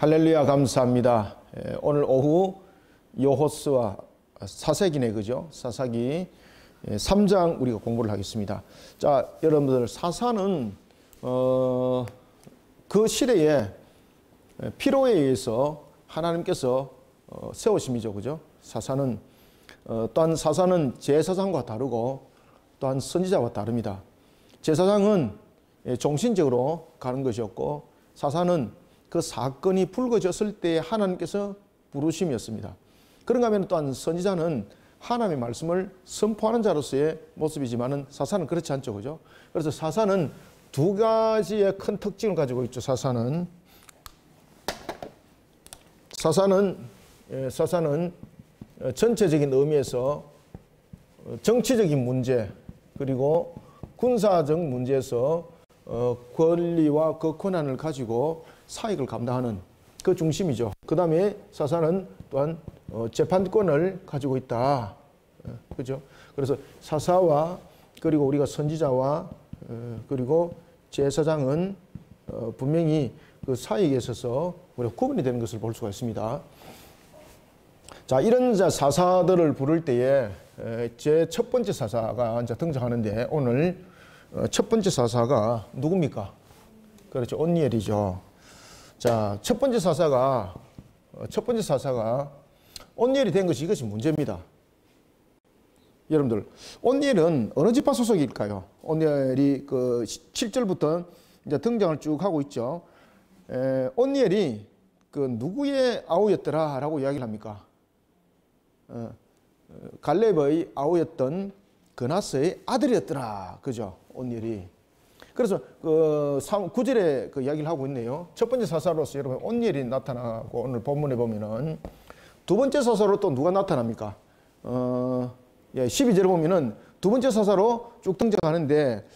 할렐루야 감사합니다. 오늘 오후 여호수아 사사기네 그죠? 사사기 3장 우리가 공부를 하겠습니다. 자, 여러분들 사사는 그 시대에 필요에 의해서 하나님께서 세우심이죠, 그죠? 사사는 또한 사사는 제사장과 다르고 또한 선지자와 다릅니다. 제사장은 종신적으로 가는 것이었고 사사는 그 사건이 불거졌을 때 하나님께서 부르심이었습니다. 그런가 하면 또한 선지자는 하나님의 말씀을 선포하는 자로서의 모습이지만은 사사는 그렇지 않죠, 그죠? 그래서 사사는 두 가지의 큰 특징을 가지고 있죠. 사사는 전체적인 의미에서 정치적인 문제 그리고 군사적 문제에서 권리와 그 권한을 가지고 사익을 감당하는 그 중심이죠. 그 다음에 사사는 또한 재판권을 가지고 있다. 그죠? 그래서 사사와 그리고 우리가 선지자와 그리고 제사장은 분명히 그 사익에 있어서 우리가 구분이 되는 것을 볼 수가 있습니다. 자, 이런 사사들을 부를 때에 제 첫 번째 사사가 이제 등장하는데 오늘 첫 번째 사사가 누굽니까? 그렇죠. 온니엘이죠. 자, 첫 번째 사사가 온니엘이 된 것이 이것이 문제입니다. 여러분들, 온니엘은 어느 지파 소속일까요? 온니엘이 그 7절부터 이제 등장을 쭉 하고 있죠. 온니엘이 그 누구의 아우였더라라고 이야기를 합니까? 갈렙의 아우였던 그나스의 아들이었더라. 그죠? 온니엘이. 그래서 그 9절에 그 이야기를 하고 있네요. 첫 번째 사사로서 여러분 온니엘이 나타나고 오늘 본문에 보면은 두 번째 사사로 또 누가 나타납니까? 12절에 보면은 두 번째 사사로 쭉 등장하는데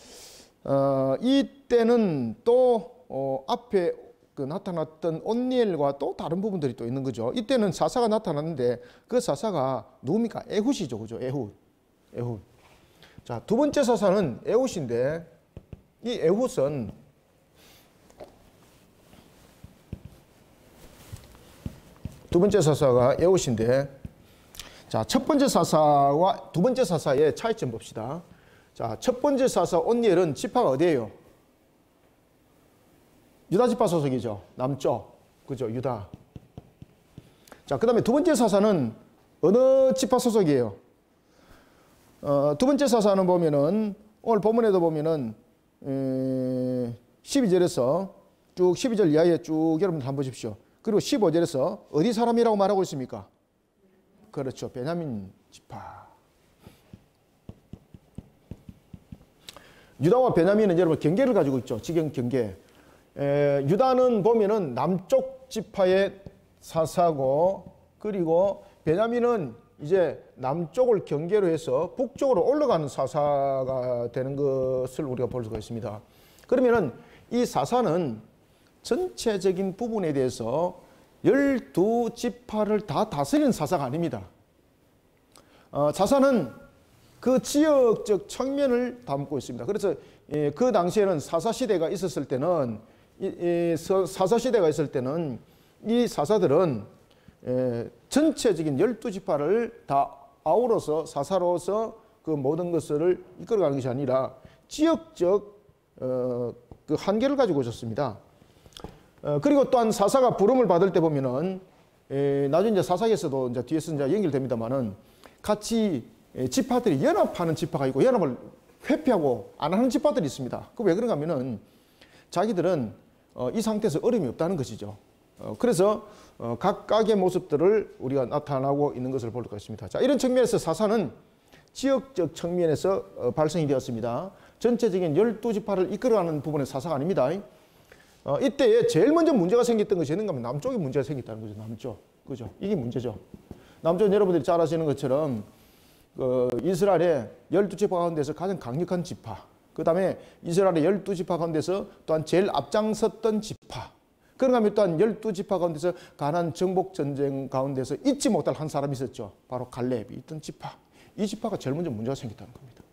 이때는 또 앞에 그 나타났던 온니엘과 또 다른 부분들이 또 있는 거죠. 이때는 사사가 나타났는데 그 사사가 누굽니까? 에훗이죠, 그죠? 에훗. 자, 두 번째 사사는 에훗인데 이 에훗은 두 번째 사사가 에훗인데 자, 첫 번째 사사와 두 번째 사사의 차이점 봅시다. 자, 첫 번째 사사 온니엘은 지파가 어디예요? 유다 지파 소속이죠. 남쪽. 그죠? 유다. 자, 그 다음에 두 번째 사사는 어느 지파 소속이에요? 두 번째 사사는 보면은 오늘 본문에도 보면은 12절에서 쭉 12절 이하에 쭉 여러분들 한번 보십시오. 그리고 15절에서 어디 사람이라고 말하고 있습니까? 그렇죠. 베냐민 지파. 유다와 베냐민은 여러분 경계를 가지고 있죠. 지경 경계. 유다는 보면은 남쪽 지파의 사사고 그리고 베냐민은 이제 남쪽을 경계로 해서 북쪽으로 올라가는 사사가 되는 것을 우리가 볼 수가 있습니다. 그러면은 이 사사는 전체적인 부분에 대해서 12지파를 다 다스리는 사사가 아닙니다. 사사는 그 지역적 측면을 담고 있습니다. 그래서 그 당시에는 사사시대가 있었을 때는 사사시대가 있을 때는 이 사사들은 전체적인 12지파를 다 아우러서 사사로서 그 모든 것을 이끌어가는 것이 아니라 지역적 그 한계를 가지고 있었습니다. 그리고 또한 사사가 부름을 받을 때 보면은 나중에 이제 사사에서도 이제 뒤에서 이제 연결됩니다만은 같이 지파들이 연합하는 지파가 있고 연합을 회피하고 안 하는 지파들이 있습니다. 그 왜 그런가 하면은 자기들은 이 상태에서 어려움이 없다는 것이죠. 그래서 각각의 모습들을 우리가 나타나고 있는 것을 볼 수가 있습니다. 자, 이런 측면에서 사사는 지역적 측면에서 발생이 되었습니다. 전체적인 12지파를 이끌어가는 부분의 사사가 아닙니다. 이때에 제일 먼저 문제가 생겼던 것이 있는가 하면 남쪽에 문제가 생겼다는 거죠. 남쪽. 그죠? 이게 문제죠. 남쪽은 여러분들이 잘 아시는 것처럼 이스라엘의 12지파 가운데서 가장 강력한 지파, 그 다음에 이스라엘의 12지파 가운데서 또한 제일 앞장섰던 지파, 그런가 하면 또한 12지파 가운데서 가나안 정복전쟁 가운데서 잊지 못할 한 사람이 있었죠. 바로 갈렙이 있던 지파. 이 지파가 제일 먼저 문제가 생겼다는 겁니다.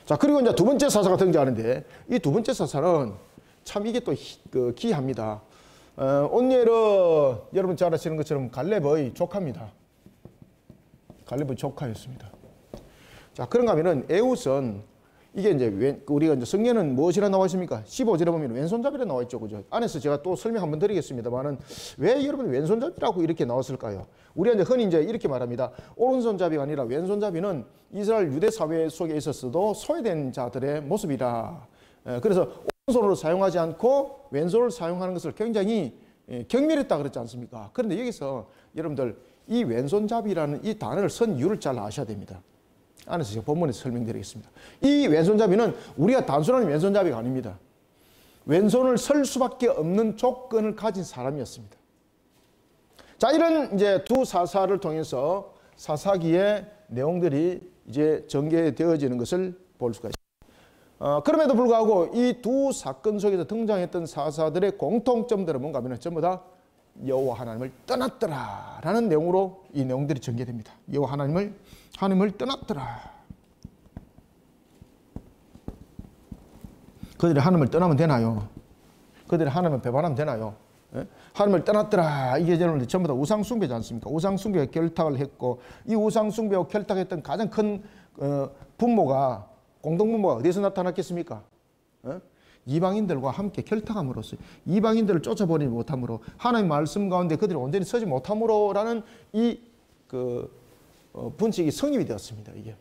자, 그리고 이제 두 번째 사사가 등장하는데 이 두 번째 사사는 참 이게 또 기이합니다. 온니엘은 여러분 잘 아시는 것처럼 갈렙의 조카입니다. 갈렙의 조카였습니다. 자, 그런가 하면은 에웃은 이게 이제 우리가 이제 성경에는 무엇이라 나와 있습니까? 15절에 보면 왼손잡이라 나와 있죠. 그죠? 안에서 제가 또 설명 한번 드리겠습니다만은 왜 여러분 왼손잡이라고 이렇게 나왔을까요? 우리가 이제 흔히 이제 이렇게 말합니다. 오른손잡이가 아니라 왼손잡이는 이스라엘 유대 사회 속에 있었어도 소외된 자들의 모습이라. 그래서 오른손으로 사용하지 않고 왼손을 사용하는 것을 굉장히 경멸했다 그랬지 않습니까? 그런데 여기서 여러분들 이 왼손잡이라는 이 단어를 쓴 이유를 잘 아셔야 됩니다. 안에서 제가 본문에서 설명드리겠습니다. 이 왼손잡이는 우리가 단순한 왼손잡이가 아닙니다. 왼손을 쓸 수밖에 없는 조건을 가진 사람이었습니다. 자, 이런 이제 두 사사를 통해서 사사기의 내용들이 이제 전개되어지는 것을 볼 수가 있습니다. 그럼에도 불구하고 이 두 사건 속에서 등장했던 사사들의 공통점들은 뭔가 하면 전부 다 여호와 하나님을 떠났더라라는 내용으로 이 내용들이 전개됩니다. 여호와 하나님을 떠났더라. 그들이 하나님을 떠나면 되나요? 그들이 하나님을 배반하면 되나요? 하나님을 떠났더라. 이게 여러분들 전부 다 우상숭배지 않습니까? 우상숭배가 결탁을 했고 이 우상숭배와 결탁했던 가장 큰 분모가 공동분모가 어디서 나타났겠습니까? 이방인들과 함께 결탁함으로써 이방인들을 쫓아버리지 못함으로 하나님의 말씀 가운데 그들이 온전히 서지 못함으로라는 이 분식이 성립이 되었습니다. 이게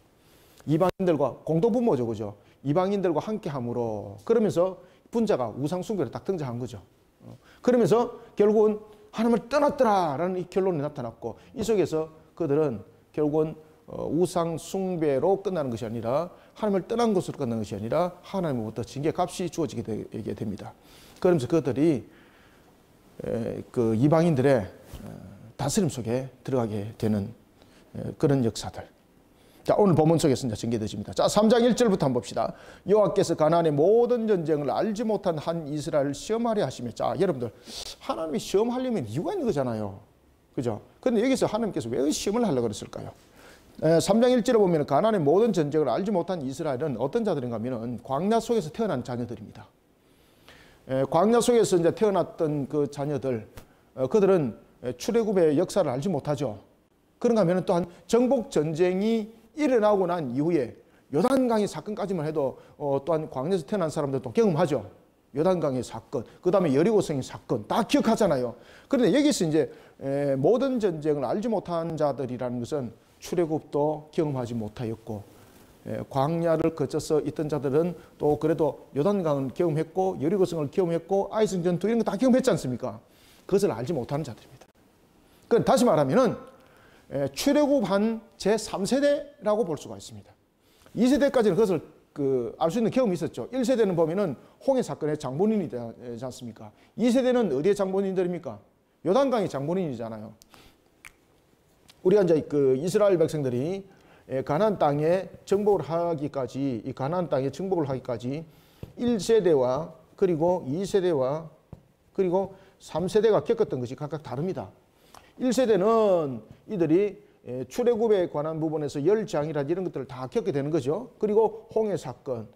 이방인들과 공동분모죠, 그죠? 이방인들과 함께함으로 그러면서 분자가 우상숭배로 딱 등장한 거죠. 그러면서 결국은 하나님을 떠났더라라는 이 결론이 나타났고 이 속에서 그들은 결국은 우상숭배로 끝나는 것이 아니라 하나님을 떠난 것으로 끝나는 것이 아니라 하나님으로부터 징계값이 주어지게 되게 됩니다. 그러면서 그들이 그 이방인들의 다스림 속에 들어가게 되는 그런 역사들. 자, 오늘 본문 속에서 이제 전개되십니다. 자, 3장 1절부터 한번 봅시다. 여호와께서 가나안의 모든 전쟁을 알지 못한 한 이스라엘을 시험하려 하시며. 자, 여러분들 하나님이 시험하려면 이유가 있는 거잖아요. 그죠? 그런데 여기서 하나님께서 왜 시험을 하려고 그랬을까요? 3장 1절에 보면 가나안의 모든 전쟁을 알지 못한 이스라엘은 어떤 자들인가 하면 광야 속에서 태어난 자녀들입니다. 광야 속에서 이제 태어났던 그 자녀들, 그들은 출애굽의 역사를 알지 못하죠. 그런가 하면 또한 정복 전쟁이 일어나고 난 이후에 요단강의 사건까지만 해도 또한 광야에서 태어난 사람들도 경험하죠. 요단강의 사건, 그 다음에 여리고성의 사건 다 기억하잖아요. 그런데 여기서 이제 모든 전쟁을 알지 못한 자들이라는 것은 출애굽도 경험하지 못하였고 광야를 거쳐서 있던 자들은 또 그래도 요단강을 경험했고 여리고성을 경험했고 아이성 전투 이런 거 다 경험했지 않습니까? 그것을 알지 못하는 자들입니다. 그건 다시 말하면은 출애굽한 제3세대라고 볼 수가 있습니다. 2세대까지는 그것을 알 수 있는 경험이 있었죠. 1세대는 보면은 홍해 사건의 장본인이 되지 않습니까? 2세대는 어디의 장본인들입니까? 요단강의 장본인이잖아요. 우리가 이제 그 이스라엘 백성들이 가나안 땅에 정복을 하기까지, 이 가나안 땅에 정복을 하기까지 1세대와 그리고 2세대와 그리고 3세대가 겪었던 것이 각각 다릅니다. 1세대는 이들이 출애굽에 관한 부분에서 열장이라든지 이런 것들을 다 겪게 되는 거죠. 그리고 홍해 사건,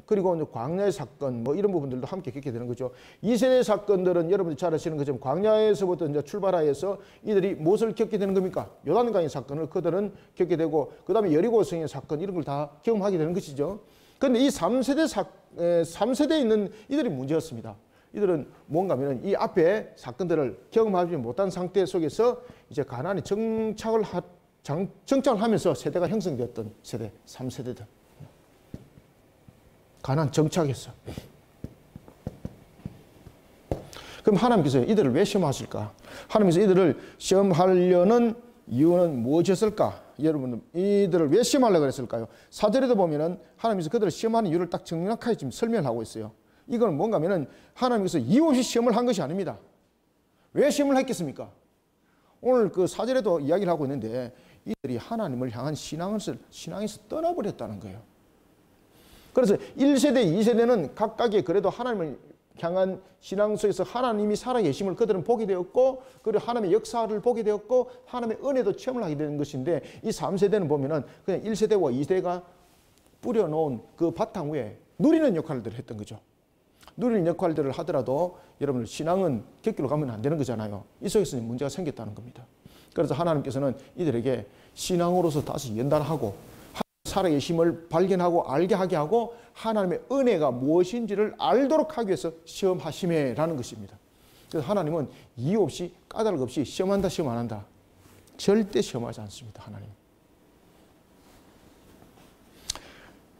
그리고 광야의 사건 뭐 이런 부분들도 함께 겪게 되는 거죠. 2세대 사건들은 여러분들 잘 아시는 것처럼 광야에서부터 이제 출발하여서 이들이 무엇을 겪게 되는 겁니까? 요단강의 사건을 그들은 겪게 되고 그 다음에 여리고성의 사건 이런 걸 다 경험하게 되는 것이죠. 그런데 이 3세대에 있는 이들이 문제였습니다. 이들은 뭔가 하면 이 앞에 사건들을 경험하지 못한 상태 속에서 이제 가나안에 정착을 하면서 세대가 형성되었던 세대, 3세대들. 가나안 정착했어. 그럼 하나님께서 이들을 왜 시험하실까? 하나님께서 이들을 시험하려는 이유는 무엇이었을까? 여러분, 이들을 왜 시험하려고 했을까요? 4절에도 보면은 하나님께서 그들을 시험하는 이유를 딱 정확하게 지금 설명을 하고 있어요. 이건 뭔가 하면은 하나님께서 이유 없이 시험을 한 것이 아닙니다. 왜 시험을 했겠습니까? 오늘 그 4절에도 이야기를 하고 있는데 이들이 하나님을 향한 신앙에서 떠나버렸다는 거예요. 그래서 1세대, 2세대는 각각의 그래도 하나님을 향한 신앙 속에서 하나님이 살아계심을 그들은 보게 되었고 그리고 하나님의 역사를 보게 되었고 하나님의 은혜도 체험을 하게 되는 것인데 이 3세대는 보면은 그냥 1세대와 2세대가 뿌려놓은 그 바탕 위에 누리는 역할을 했던 거죠. 누릴 역할들을 하더라도 여러분들 신앙은 객기로 가면 안 되는 거잖아요. 이 속에서 문제가 생겼다는 겁니다. 그래서 하나님께서는 이들에게 신앙으로서 다시 연단하고 살아계심을 발견하고 알게 하게 하고 하나님의 은혜가 무엇인지를 알도록 하기 위해서 시험하심에라는 것입니다. 그래서 하나님은 이유 없이 까닭 없이 시험한다 시험 안 한다. 절대 시험하지 않습니다. 하나님.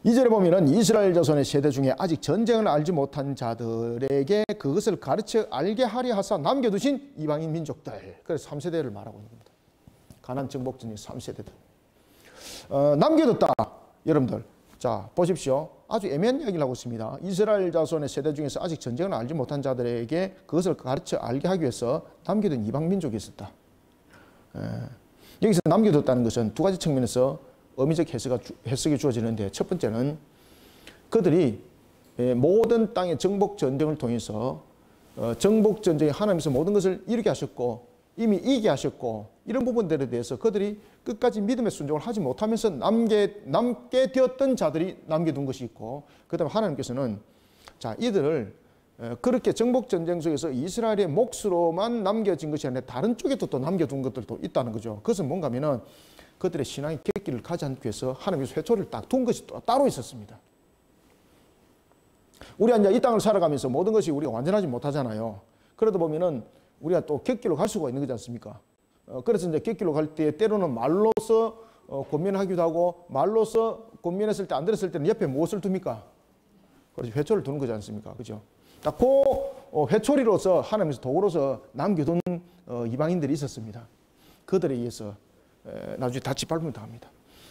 2절에 보면은 이스라엘 자손의 세대 중에 아직 전쟁을 알지 못한 자들에게 그것을 가르쳐 알게 하려 하사 남겨두신 이방인 민족들. 그래서 3세대를 말하고 있는 겁니다. 가나안 정복전의 3세대들. 남겨뒀다. 여러분들. 자, 보십시오. 아주 애매한 이야기를 하고 있습니다. 이스라엘 자손의 세대 중에서 아직 전쟁을 알지 못한 자들에게 그것을 가르쳐 알게 하기 위해서 남겨둔 이방 민족이 있었다. 여기서 남겨뒀다는 것은 두 가지 측면에서 의미적 해석이 주어지는데, 첫 번째는 그들이 모든 땅의 정복 전쟁을 통해서 정복 전쟁에 하나님께서 모든 것을 이루게 하셨고 이미 이기게 하셨고 이런 부분들에 대해서 그들이 끝까지 믿음의 순종을 하지 못하면서 남게 되었던 자들이 남겨둔 것이 있고, 그 다음에 하나님께서는 자, 이들을 그렇게 정복 전쟁 속에서 이스라엘의 몫으로만 남겨진 것이 아니라 다른 쪽에도 또 남겨둔 것들도 있다는 거죠. 그것은 뭔가 하면은 그들의 신앙의 객기를 가지 않기 위해서 하나님께서 회초리를 딱 둔 것이 또 따로 있었습니다. 우리가 이제 이 땅을 살아가면서 모든 것이 우리가 완전하지 못하잖아요. 그러다 보면은 우리가 또 객기로 갈 수가 있는 거지 않습니까? 그래서 이제 객기로 갈 때 때로는 말로서 권면하기도 하고, 말로서 권면했을 때 안 들었을 때는 옆에 무엇을 둡니까? 그래서 회초리를 두는 거지 않습니까? 그죠? 딱 그 회초리로서 하나님께서 도구로서 남겨둔 이방인들이 있었습니다. 그들에 의해서 나중에 다 짓밟으면 당합니다.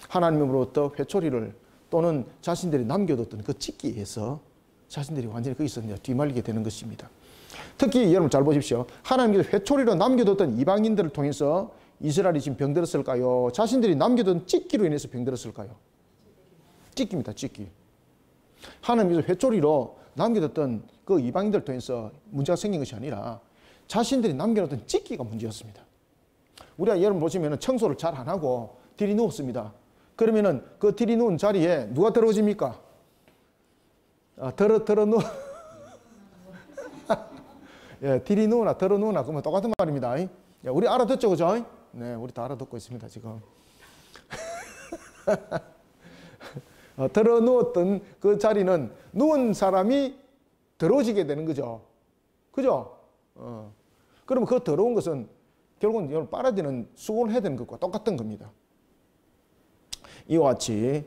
하나님으로부터 회초리를 또는 자신들이 남겨뒀던 그 찍기에서 자신들이 완전히 거기서 뒤말리게 되는 것입니다. 특히 여러분 잘 보십시오. 하나님께서 회초리로 남겨뒀던 이방인들을 통해서 이스라엘이 지금 병들었을까요? 자신들이 남겨둔 찍기로 인해서 병들었을까요? 찍기입니다. 찍기. 하나님께서 회초리로 남겨뒀던 그 이방인들을 통해서 문제가 생긴 것이 아니라 자신들이 남겨놓던 찍기가 문제였습니다. 우리가 여러분 보시면 청소를 잘 안 하고 들이 누웠습니다. 그러면은 그 들이 누운 자리에 누가 더러워집니까? 더러 누워. 예, 들이 누우나 더러 누우나 그러면 똑같은 말입니다. 예, 우리 알아듣죠, 그죠? 네, 우리 다 알아듣고 있습니다, 지금. 더러 누웠던 그 자리는 누운 사람이 더러워지게 되는 거죠. 그죠? 그러면 그 더러운 것은 결국은 여러분 빨아들이는 수고를 해야 되는 것과 똑같은 겁니다. 이와 같이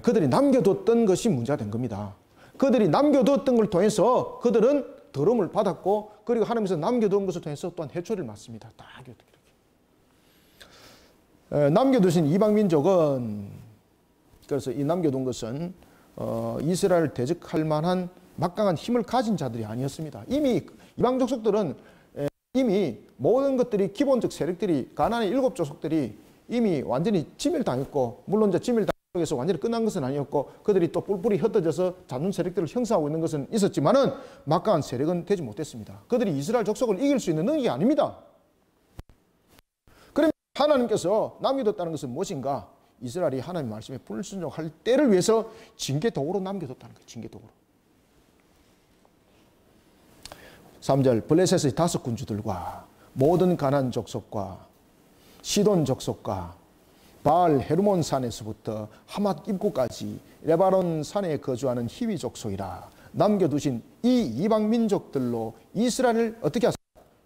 그들이 남겨뒀던 것이 문제가 된 겁니다. 그들이 남겨뒀던 걸 통해서 그들은 더러움을 받았고, 그리고 하나님께서 남겨둔 것을 통해서 또한 해초리를 맞습니다. 딱 이렇게. 남겨두신 이방민족은, 그래서 이 남겨둔 것은 이스라엘을 대적할 만한 막강한 힘을 가진 자들이 아니었습니다. 이미 이방 족속들은 이미 모든 것들이 기본적 세력들이 가나안의 7족속들이 이미 완전히 진멸당했고, 물론 이제 진멸당해서 완전히 끝난 것은 아니었고, 그들이 또 뿔뿔이 흩어져서 잔존 세력들을 형성하고 있는 것은 있었지만은 막강한 세력은 되지 못했습니다. 그들이 이스라엘 족속을 이길 수 있는 능력이 아닙니다. 그러면 하나님께서 남겨뒀다는 것은 무엇인가? 이스라엘이 하나님의 말씀에 불순종할 때를 위해서 징계 도구로 남겨뒀다는 거예요. 징계 도구로. 3절 블레셋의 5 군주들과 모든 가나안 족속과 시돈 족속과 바알 헤르몬 산에서부터 하맛 입구까지 레바논 산에 거주하는 히위 족속이라 남겨두신 이 이방 민족들로 이스라엘을 어떻게 하사?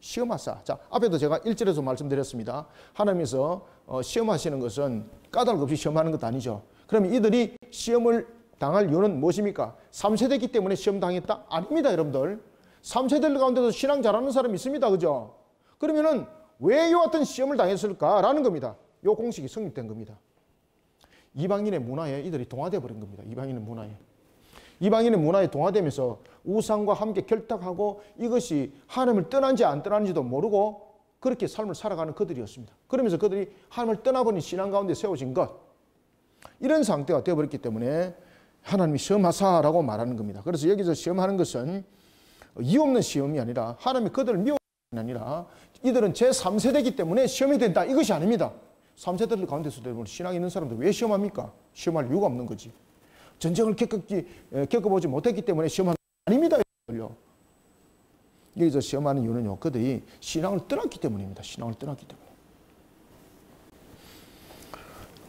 시험하사. 자, 앞에도 제가 1절에서 말씀드렸습니다. 하나님께서 시험하시는 것은 까닭 없이 시험하는 것도 아니죠. 그럼 이들이 시험을 당할 이유는 무엇입니까? 3세대이기 때문에 시험 당했다? 아닙니다, 여러분들. 3세대 가운데도 신앙 잘하는 사람이 있습니다. 그죠? 그러면은 왜 이와 같은 시험을 당했을까라는 겁니다. 이 공식이 성립된 겁니다. 이방인의 문화에 이들이 동화되어 버린 겁니다. 이방인의 문화에. 이방인의 문화에 동화되면서 우상과 함께 결탁하고 이것이 하나님을 떠난지 안 떠난지도 모르고 그렇게 삶을 살아가는 그들이었습니다. 그러면서 그들이 하나님을 떠나버린 신앙 가운데 세워진 것, 이런 상태가 되어버렸기 때문에 하나님이 시험하사라고 말하는 겁니다. 그래서 여기서 시험하는 것은 이유 없는 시험이 아니라 하나님이 그들을 미워하는 게 아니라 이들은 제3세대이기 때문에 시험이 된다, 이것이 아닙니다. 3세대들 가운데서도 여러분 신앙이 있는 사람들 왜 시험합니까? 시험할 이유가 없는 거지. 전쟁을 겪어보지 못했기 때문에 시험하는 아닙니다. 여기서 시험하는 이유는요, 그들이 신앙을 떠났기 때문입니다. 신앙을 떠났기 때문에.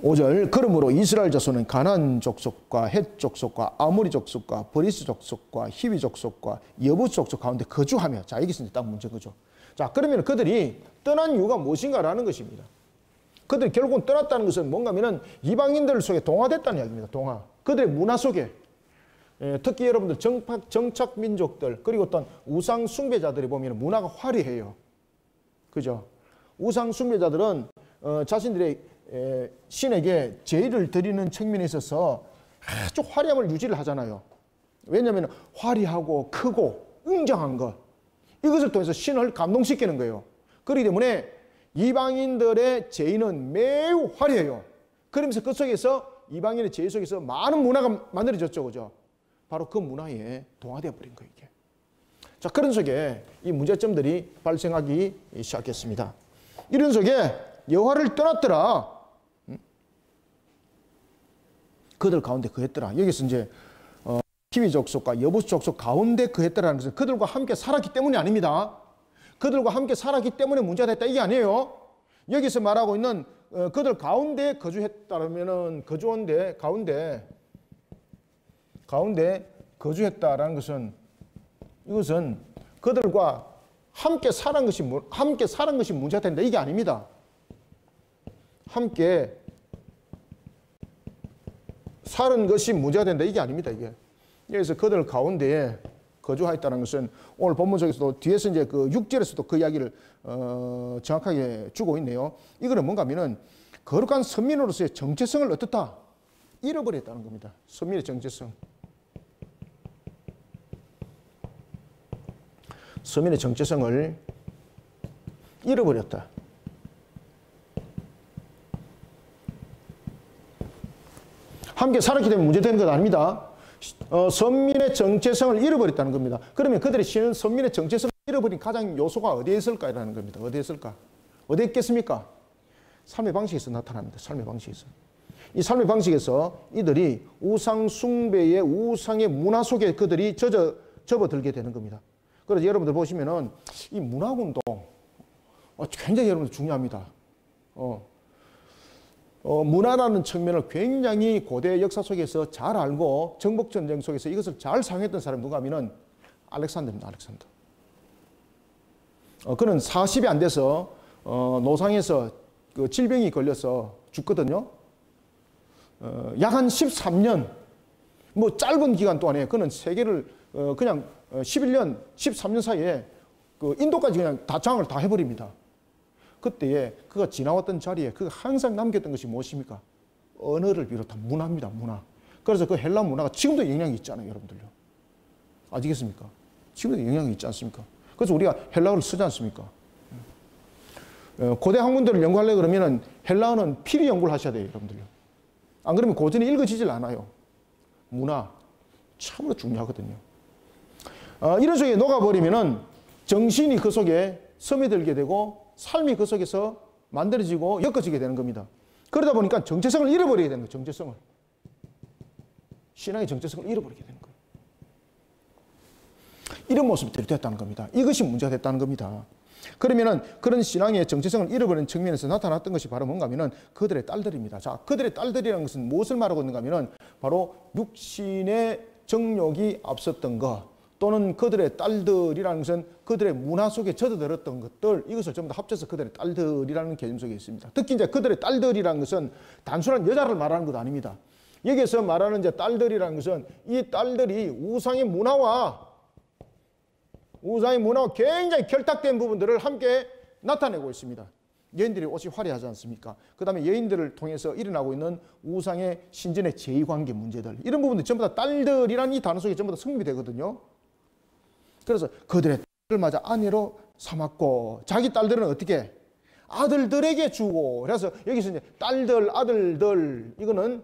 5절, 그러므로 이스라엘 자손은 가나안 족속과 헷 족속과 아모리 족속과 브리스 족속과 히위 족속과 여부 족속 가운데 거주하며, 자, 여기서 이제 딱 문제인 거죠. 자, 그러면 그들이 떠난 이유가 무엇인가라는 것입니다. 그들이 결국은 떠났다는 것은 뭔가 하면은 이방인들 속에 동화됐다는 이야기입니다. 동화. 그들의 문화 속에, 특히 여러분들 정착 민족들, 그리고 어떤 우상 숭배자들이 보면 문화가 화려해요. 그죠? 우상 숭배자들은 자신들의 신에게 제의를 드리는 측면에 있어서 아주 화려함을 유지를 하잖아요. 왜냐하면 화려하고 크고 웅장한 것, 이것을 통해서 신을 감동시키는 거예요. 그렇기 때문에 이방인들의 제의는 매우 화려해요. 그러면서 그 속에서 이방인의 제의 속에서 많은 문화가 만들어졌죠. 그죠? 바로 그 문화에 동화되어 버린 거예요. 이게. 자, 그런 속에 이 문제점들이 발생하기 시작했습니다. 이런 속에 여호와를 떠났더라. 그들 가운데 거했더라. 여기서 이제 히위 족속과 여부스 족속 가운데 거했더라는 것은 그들과 함께 살았기 때문이 아닙니다. 그들과 함께 살았기 때문에 문제가 됐다, 이게 아니에요. 여기서 말하고 있는 그들 가운데 거주했다라면은 거주원데 가운데 거주했다라는 것은, 이것은 그들과 함께 살은 것이 문제가 된다, 이게 아닙니다. 함께 사는 것이 문제가 된다, 이게 아닙니다. 이게. 여기서 그들 가운데에 거주하였다는 것은 오늘 본문 속에서도 뒤에서 이제 그 6절에서도 그 이야기를 정확하게 주고 있네요. 이거는 뭔가 하면은 거룩한 선민으로서의 정체성을 어떻다? 잃어버렸다는 겁니다. 선민의 정체성. 선민의 정체성을 잃어버렸다. 함께 살았기 때문에 문제되는 것 아닙니다. 선민의 정체성을 잃어버렸다는 겁니다. 그러면 그들이 선민의 정체성을 잃어버린 가장 요소가 어디에 있을까라는 겁니다. 어디에 있을까? 어디에 있겠습니까? 삶의 방식에서 나타납니다. 삶의 방식에서. 이 삶의 방식에서 이들이 우상 숭배의 우상의 문화 속에 그들이 접어들게 되는 겁니다. 그래서 여러분들 보시면은 이 문화운동 굉장히 여러분들 중요합니다. 문화라는 측면을 굉장히 고대 역사 속에서 잘 알고 정복전쟁 속에서 이것을 잘 사용했던 사람이 누가 하면은 알렉산더입니다. 알렉산더. 그는 40이 안 돼서 노상에서 그 질병이 걸려서 죽거든요. 약 한 13년, 뭐 짧은 기간 동안에 그는 세계를 그냥 11년, 13년 사이에 그 인도까지 그냥 다 장을 다 해버립니다. 그때에 그가 지나왔던 자리에 그가 항상 남겼던 것이 무엇입니까? 언어를 비롯한 문화입니다. 문화. 그래서 그 헬라 문화가 지금도 영향이 있잖아요. 여러분들요. 아시겠습니까? 지금도 영향이 있지 않습니까? 그래서 우리가 헬라어를 쓰지 않습니까? 고대 학문들을 연구하려고 그러면 헬라어는 필히 연구를 하셔야 돼요. 여러분들요. 안 그러면 고전이 읽어지질 않아요. 문화 참으로 중요하거든요. 이런 속에 녹아버리면은 정신이 그 속에 스며들게 되고 삶이 그 속에서 만들어지고 엮어지게 되는 겁니다. 그러다 보니까 정체성을 잃어버리게 되는 거예요. 정체성을. 신앙의 정체성을 잃어버리게 되는 거예요. 이런 모습이 됐다는 겁니다. 이것이 문제가 됐다는 겁니다. 그러면은 그런 신앙의 정체성을 잃어버리는 측면에서 나타났던 것이 바로 뭔가 하면은 그들의 딸들입니다. 자, 그들의 딸들이라는 것은 무엇을 말하고 있는가 하면은 바로 육신의 정욕이 앞섰던 것, 또는 그들의 딸들이라는 것은 그들의 문화 속에 젖어들었던 것들, 이것을 전부 다 합쳐서 그들의 딸들이라는 개념 속에 있습니다. 특히 이제 그들의 딸들이라는 것은 단순한 여자를 말하는 것 아닙니다. 여기서 말하는 이제 딸들이라는 것은 이 딸들이 우상의 문화와 굉장히 결탁된 부분들을 함께 나타내고 있습니다. 여인들이 옷이 화려하지 않습니까? 그 다음에 여인들을 통해서 일어나고 있는 우상의 신전의 제의관계 문제들, 이런 부분들 전부 다 딸들이라는 이 단어 속에 전부 다 성립이 되거든요. 그래서 그들의 딸들마저 아내로 삼았고, 자기 딸들은 어떻게? 아들들에게 주고. 그래서 여기서 이제 딸들, 아들들, 이거는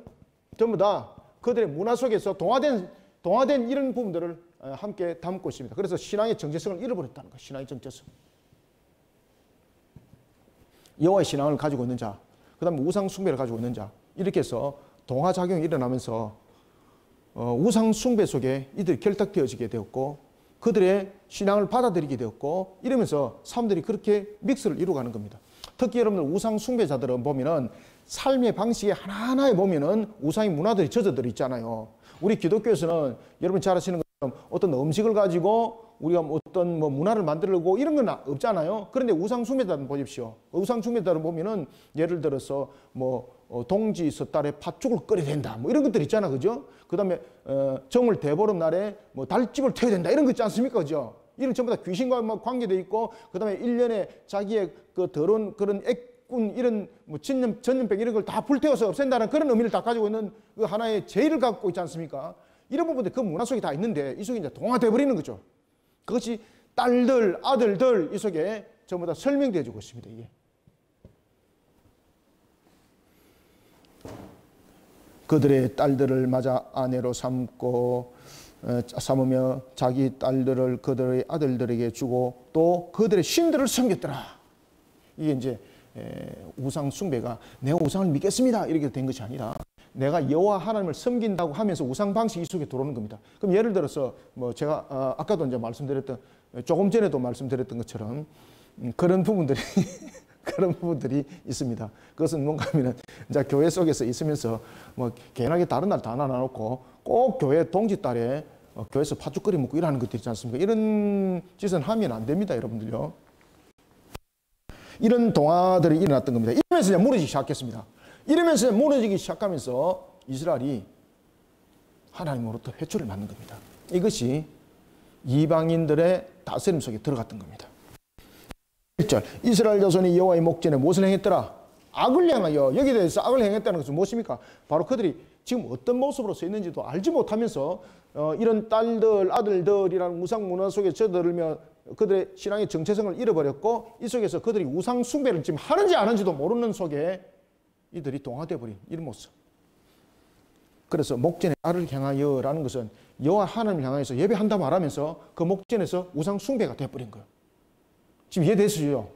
전부 다 그들의 문화 속에서 동화된 이런 부분들을 함께 담고 있습니다. 그래서 신앙의 정체성을 잃어버렸다는 거예요. 신앙의 정체성. 여호와의 신앙을 가지고 있는 자, 그 다음에 우상 숭배를 가지고 있는 자, 이렇게 해서 동화작용이 일어나면서 우상 숭배 속에 이들이 결탁되어지게 되었고 그들의 신앙을 받아들이게 되었고 이러면서 사람들이 그렇게 믹스를 이루어가는 겁니다. 특히 여러분들 우상 숭배자들은 보면은 삶의 방식에 하나하나에 보면은 우상의 문화들이 젖어들어 있잖아요. 우리 기독교에서는 여러분 잘 아시는 것처럼 어떤 음식을 가지고 우리가 어떤 문화를 만들려고 이런 건 없잖아요. 그런데 우상 숭배자들은 보십시오. 우상 숭배자들은 보면은 예를 들어서 동지 섣달에 팥죽을 끓여야 된다. 이런 것들 있잖아. 그죠? 그 다음에 정월 대보름 날에 달집을 태워야 된다. 이런 거 있지 않습니까? 그죠? 이런 전부 다 귀신과 관계되어 있고 그 다음에 1년에 자기의 그 더러운 그런 액군 이런 전염병 이런 걸 다 불태워서 없앤다는 그런 의미를 다 가지고 있는 그 하나의 제의를 갖고 있지 않습니까? 이런 부분들 그 문화 속에 다 있는데 이 속에 이제 동화되어 버리는 거죠. 그것이 딸들, 아들들 이 속에 전부 다 설명되어 주고 있습니다. 이게. 그들의 딸들을 맞아 아내로 삼으며 자기 딸들을 그들의 아들들에게 주고 또 그들의 신들을 섬겼더라. 이게 이제 우상 숭배가 내 우상을 믿겠습니다 이렇게 된 것이 아니라 내가 여호와 하나님을 섬긴다고 하면서 우상 방식이 속에 들어오는 겁니다. 그럼 예를 들어서 제가 아까도 이제 말씀드렸던 조금 전에도 말씀드렸던 것처럼 그런 부분들이 그런 부분들이 있습니다. 그것은 뭔가 하면은 이제 교회 속에서 있으면서 개인하게 다른 날 다 나눠놓고 꼭 교회 동지딸에 교회에서 팥죽 끓여 먹고 일하는 것들 있지 않습니까? 이런 짓은 하면 안 됩니다, 여러분들요. 이런 동화들이 일어났던 겁니다. 이러면서 이제 무너지기 시작했습니다. 이러면서 무너지기 시작하면서 이스라엘이 하나님으로부터 회초를 맞는 겁니다. 이것이 이방인들의 다스림 속에 들어갔던 겁니다. 1절 이스라엘 자손이 여호와의 목전에 무엇을 행했더라? 악을 행하여. 여기에 대해서 악을 행했다는 것은 무엇입니까? 바로 그들이 지금 어떤 모습으로 서 있는지도 알지 못하면서 이런 딸들, 아들들이라는 우상 문화 속에 젖어들며 그들의 신앙의 정체성을 잃어버렸고 이 속에서 그들이 우상 숭배를 지금 하는지 안 하는지도 모르는 속에 이들이 동화되어 버린 이런 모습. 그래서 목전에 악을 행하여라는 것은 여호와 하나님을 향해서 예배한다 말하면서 그 목전에서 우상 숭배가 되어버린 거예요. 지금 이해되시죠?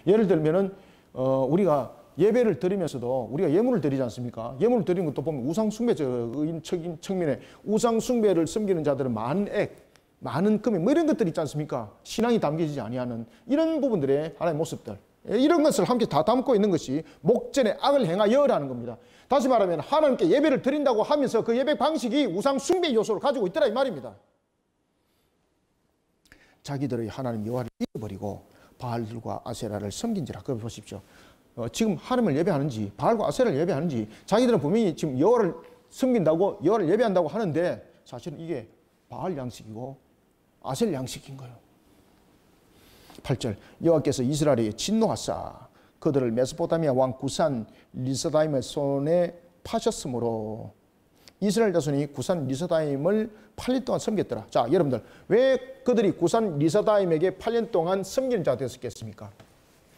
예를 들면은 우리가 예배를 드리면서도 우리가 예물을 드리지 않습니까? 예물을 드리는 것도 보면 우상 숭배적인 측면에 우상 숭배를 섬기는 자들은 많은 액, 많은 금액 이런 것들이 있지 않습니까? 신앙이 담겨지지 아니하는 이런 부분들의 하나의 모습들. 이런 것을 함께 다 담고 있는 것이 목전에 악을 행하여라는 겁니다. 다시 말하면 하나님께 예배를 드린다고 하면서 그 예배 방식이 우상 숭배 요소를 가지고 있더라 이 말입니다. 자기들의 하나님 여호와를 잃어버리고 바알들과 아세라를 섬긴지라. 그걸 보십시오. 지금 하나님을 예배하는지 바알과 아세라를 예배하는지 자기들은 분명히 지금 여호와를 섬긴다고 여호와를 예배한다고 하는데 사실은 이게 바알 양식이고 아셀 양식인 거예요. 8절 여호와께서 이스라엘에 진노하사 그들을 메소포타미아 왕 구산 리사다임의 손에 파셨으므로 이스라엘 자손이 구산 리사다임을 8년 동안 섬겼더라. 자, 여러분들 왜 그들이 구산 리사다임에게 8년 동안 섬기는 자가 되었겠습니까?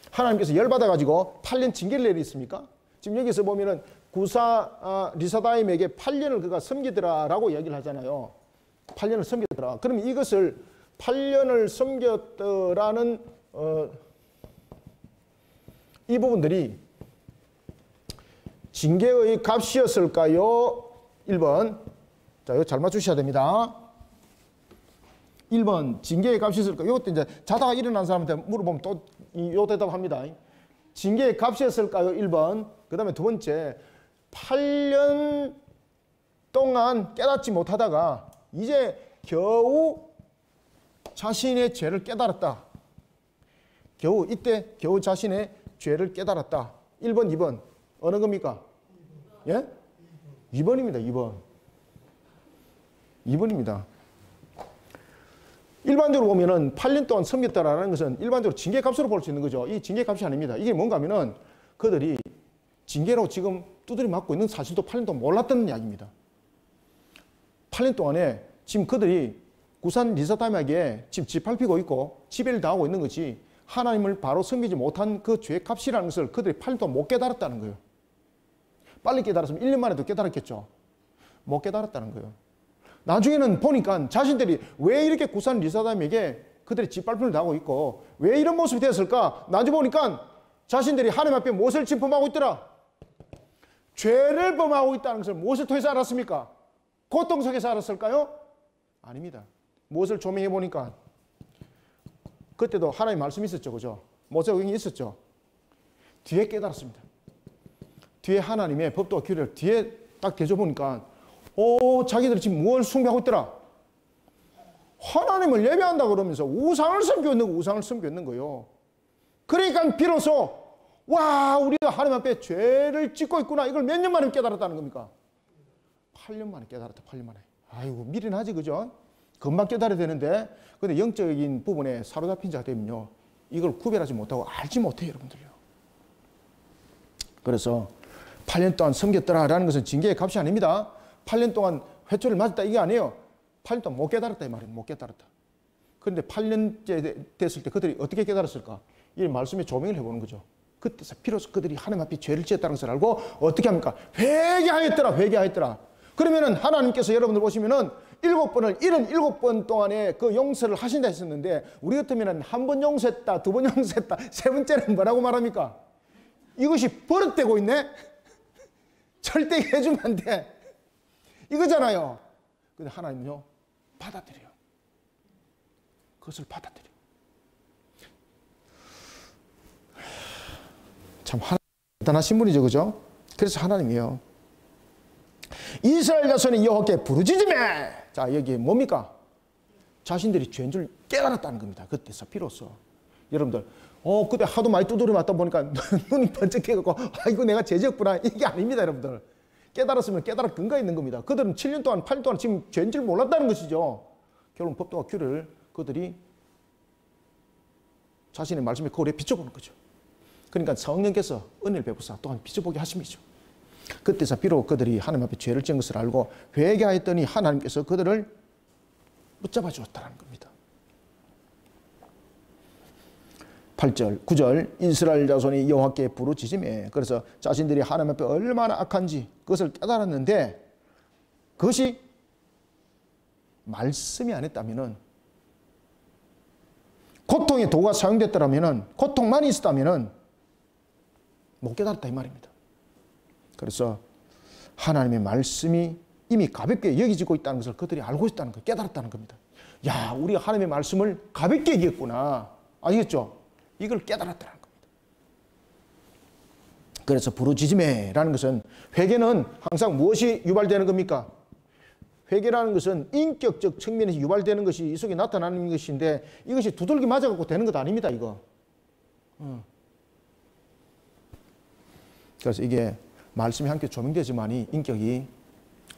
하나님께서 열받아가지고 8년 징계를 내리셨습니까? 지금 여기서 보면은 리사다임에게 8년을 그가 섬기더라라고 얘기를 하잖아요. 8년을 섬겼더라. 그러면 이것을 8년을 섬겼더라는 이 부분들이 징계의 값이었을까요? 1번. 자, 이거 잘 맞추셔야 됩니다. 1번. 징계의 값이었을까요? 이것도 이제 자다가 일어난 사람한테 물어보면 또 이 대답합니다. 징계의 값이었을까요? 1번. 그 다음에 두 번째. 8년 동안 깨닫지 못하다가 이제 겨우 자신의 죄를 깨달았다. 겨우 자신의 죄를 깨달았다. 1번, 2번. 어느 겁니까? 예? 2번입니다. 2번. 2번입니다. 일반적으로 보면은 8년 동안 섬겼다라는 것은 일반적으로 징계값으로 볼 수 있는 거죠. 이 징계값이 아닙니다. 이게 뭔가 하면은 그들이 징계로 지금 두드려 맞고 있는 사실도 8년 동안 몰랐다는 이야기입니다. 8년 동안에 지금 그들이 구산 리사다임에게 지금 짓밟히고 있고 지배를 당하고 있는 것이 하나님을 바로 섬기지 못한 그 죄의 값이라는 것을 그들이 8년 동안 못 깨달았다는 거예요. 빨리 깨달았으면 1년 만에도 깨달았겠죠. 못 깨달았다는 거예요. 나중에는 보니까 자신들이 왜 이렇게 구산 리사다임에게 그들이 짓밟힘을 당하고 있고 왜 이런 모습이 되었을까? 나중에 보니까 자신들이 하나님 앞에 무엇을 진범하고 있더라? 죄를 범하고 있다는 것을 무엇을 통해서 알았습니까? 고통 속에 살았을까요? 아닙니다. 무엇을 조명해 보니까 그때도 하나님 말씀이 있었죠. 그죠? 모세가 여기 있었죠. 뒤에 깨달았습니다. 뒤에 하나님의 법도와 규례를 뒤에 딱 대줘보니까 자기들이 지금 뭘 숭배하고 있더라? 하나님을 예배한다고 그러면서 우상을 섬기는 거예요. 그러니까 비로소 와, 우리가 하나님 앞에 죄를 짓고 있구나. 이걸 몇 년 만에 깨달았다는 겁니까? 8년 만에 깨달았다. 8년 만에. 아이고, 미련하지, 그죠? 금방 깨달아야 되는데, 근데 영적인 부분에 사로잡힌 자가 되면요, 이걸 구별하지 못하고 알지 못해요, 여러분들요. 그래서 8년 동안 섬겼더라라는 것은 징계의 값이 아닙니다. 8년 동안 회초를 맞았다 이게 아니에요. 8년 동안 못 깨달았다 이 말이에요. 못 깨달았다. 그런데 8년째 됐을 때 그들이 어떻게 깨달았을까? 이 말씀에 조명을 해보는 거죠. 그때서 비로소 그들이 하나님 앞에 죄를 지었다는 것을 알고 어떻게 합니까? 회개하였더라. 그러면은 하나님께서 여러분들 보시면은 7번을 77번 동안에 그 용서를 하신다 했었는데, 우리 같으면은 한 번 용서했다, 두 번 용서했다, 세 번째는 뭐라고 말합니까? 이것이 버릇되고 있네? 절대 해주면 안 돼. 이거잖아요. 근데 하나님은요, 받아들여요. 그것을 받아들여요. 참 하나님 대단하신 분이죠, 그죠? 그래서 하나님이요, 이스라엘 자손이 여호와께 부르짖으매. 자, 여기 뭡니까? 자신들이 죄인 줄 깨달았다는 겁니다. 그때서 비로소. 여러분들, 그때 하도 많이 두드려 맞다 보니까 눈이 번쩍해갖고, 이거 내가 죄지었구나. 이게 아닙니다, 여러분들. 깨달았으면 깨달을 근거가 있는 겁니다. 그들은 7년 동안, 8년 동안 지금 죄인 줄 몰랐다는 것이죠. 결국 법도와 규례를 그들이 자신의 말씀에 거울에 비춰보는 거죠. 그러니까 성령께서 은혜를 베푸사 또한 비춰보게 하심이죠. 그때서 비록 그들이 하나님 앞에 죄를 지은 것을 알고 회개하였더니 하나님께서 그들을 붙잡아 주었다는 겁니다. 8절, 9절, 이스라엘 자손이 여호와께 부르짖으매. 그래서 자신들이 하나님 앞에 얼마나 악한지 그것을 깨달았는데, 그것이 말씀이 아니었다면은, 고통의 도구가 사용됐더라면은, 고통만 있었다면은 못 깨달았다 이 말입니다. 그래서 하나님의 말씀이 이미 가볍게 여겨지고 있다는 것을 그들이 알고 있다는 것, 깨달았다는 겁니다. 야, 우리가 하나님의 말씀을 가볍게 여겼구나. 아시겠죠? 이걸 깨달았다는 겁니다. 그래서 부르짖으매라는 것은, 회개는 항상 무엇이 유발되는 겁니까? 회개라는 것은 인격적 측면에서 유발되는 것이 이 속에 나타나는 것인데, 이것이 두들기 맞아갖고 되는 것 아닙니다, 이거. 그래서 이게 말씀이 함께 조명되지만이 인격이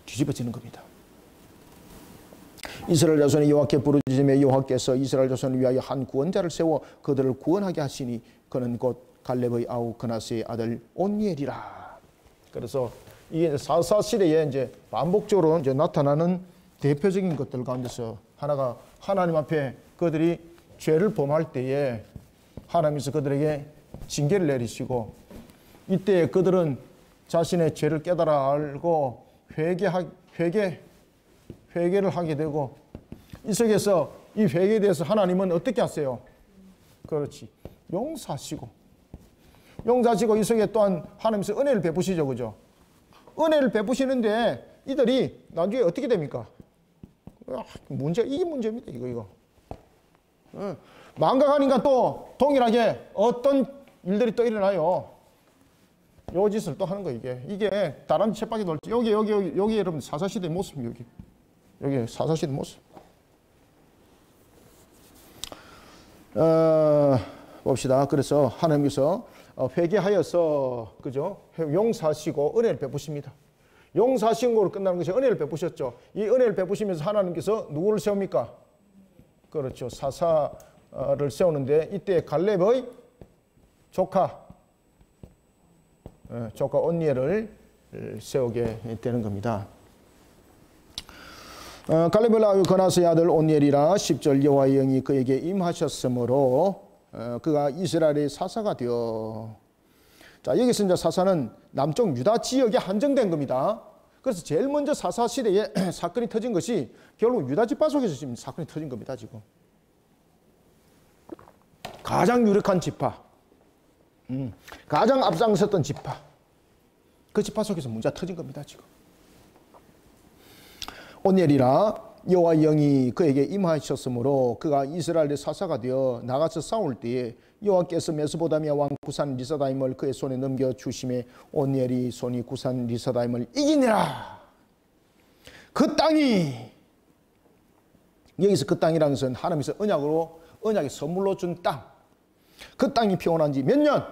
뒤집어지는 겁니다. 이스라엘 자손이 여호와께 부르짖으매 여호와께서 이스라엘 자손을 위하여 한 구원자를 세워 그들을 구원하게 하시니 그는 곧 갈렙의 아우 그나스의 아들 온니엘이라. 그래서 이게 사사 시대에 이제 반복적으로 이제 나타나는 대표적인 것들 가운데서 하나가, 하나님 앞에 그들이 죄를 범할 때에 하나님께서 그들에게 징계를 내리시고, 이때 그들은 자신의 죄를 깨달아 알고 회개를 하게 되고, 이 속에서 이 회개에 대해서 하나님은 어떻게 하세요? 그렇지, 용서하시고 이 속에 또한 하나님께서 은혜를 베푸시죠, 그죠? 은혜를 베푸시는데 이들이 나중에 어떻게 됩니까? 이게 문제입니다, 이거. 망각하니까 또 동일하게 어떤 일들이 또 일어나요. 요 짓을 또 하는 거예요, 이게 다람쥐 쳇바퀴 돌지. 여기 여러분 사사시대 모습입니다. 여기 사사시대 모습. 봅시다. 그래서 하나님께서 회개하여서, 그죠? 용서하시고 은혜를 베푸십니다. 용서하신 거로 끝나는 것이 은혜를 베푸셨죠. 이 은혜를 베푸시면서 하나님께서 누구를 세웁니까? 그렇죠. 사사를 세우는데, 이때 갈렙의 조카 온니엘을 세우게 되는 겁니다. 갈렙의 아우 그나스의 아들 온니엘이라. 10절, 여호와의 영이 그에게 임하셨으므로 그가 이스라엘의 사사가 되어. 자, 여기서 이제 사사는 남쪽 유다 지역에 한정된 겁니다. 그래서 제일 먼저 사사 시대에 사건이 터진 것이 결국 유다 지파 속에서 지금 사건이 터진 겁니다, 지금. 가장 유력한 지파, 가장 앞장섰던 지파, 그 지파 속에서 문제가 터진 겁니다, 지금. 오늘이라 여호와 영이 그에게 임하셨으므로 그가 이스라엘의 사사가 되어 나가서 싸울 때에 여호와께서 메소포타미아 왕 구산 리사다임을 그의 손에 넘겨 주심에 오넬이 손이 구산 리사다임을 이기니라. 그 땅이, 여기서 그 땅이라는 것은 하나님께서 언약의 선물로 준 땅. 그 땅이 피어난 지 몇 년?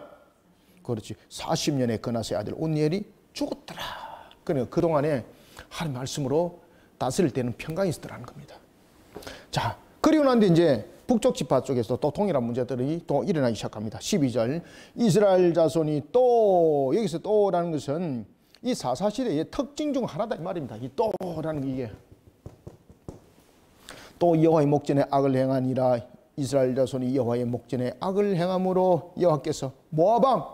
그렇지, 40년에 그나스의 아들 온니엘이 죽었더라. 그러니까 그동안에 하나님 말씀으로 다스릴 때는 평강이 있었더라는 겁니다. 자, 그리고 난 뒤에 이제 북쪽 지파 쪽에서 또 동일한 문제들이 또 일어나기 시작합니다. 12절 이스라엘 자손이 또, 여기서 또라는 것은 이 사사시대의 특징 중 하나다 이 말입니다. 이 또라는 게 이게 또 여호와의 목전에 악을 행하니라. 이스라엘 자손이 여호와의 목전에 악을 행함으로 여호와께서 모압 왕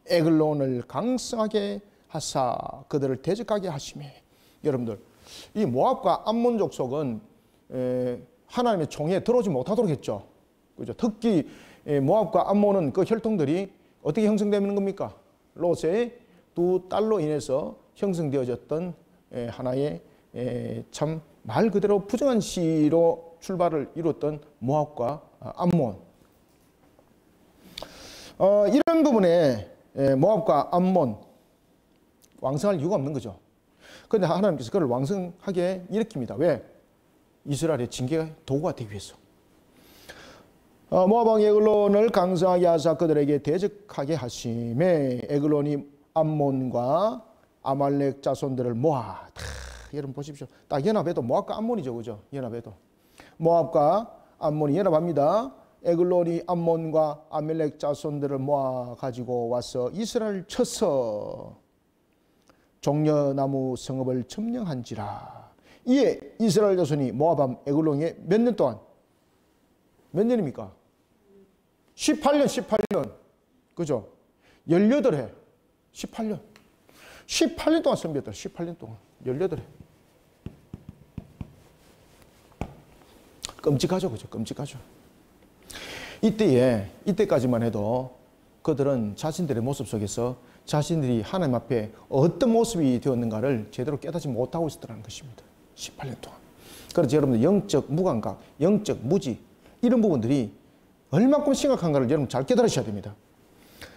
에글론을 강성하게 하사 그들을 대적하게 하시매. 여러분들, 이 모압과 암몬 족속은 하나님의 총에 들어오지 못하도록 했죠. 그죠? 특히 모압과 암몬은 그 혈통들이 어떻게 형성되는 겁니까? 롯의 두 딸로 인해서 형성되어졌던 하나의 참 말 그대로 부정한 시로 출발을 이뤘던 모압과 암몬. 이런 부분에 모압과 암몬 왕성할 이유가 없는 거죠. 그런데 하나님께서 그를 왕성하게 일으킵니다. 왜? 이스라엘의 징계가 도구가 되기 위해서. 모압 왕 에글론을 강성하게 하사 그들에게 대적하게 하심에 에글론이 암몬과 아말렉 자손들을 모아. 여러분 보십시오. 딱 연합해도 모압과 암몬이죠. 그죠? 연합해도. 모압과 암몬이 연합합니다. 에글론이 암몬과 아말렉 자손들을 모아 가지고 와서 이스라엘 쳐서 종려나무 성읍을 점령한지라. 이에 이스라엘 자손이 모압 에글론에 몇 년 동안, 몇 년입니까? 18년. 그죠? 18해. 18년 동안 섬겼다. 18년 동안. 18해. 끔찍하죠. 그죠? 끔찍하죠. 이때까지만 해도 그들은 자신들의 모습 속에서 자신들이 하나님 앞에 어떤 모습이 되었는가를 제대로 깨닫지 못하고 있었다는 것입니다. 18년 동안. 그래서 여러분들 영적 무감각, 영적 무지 이런 부분들이 얼마큼 심각한가를 여러분 잘 깨달으셔야 됩니다.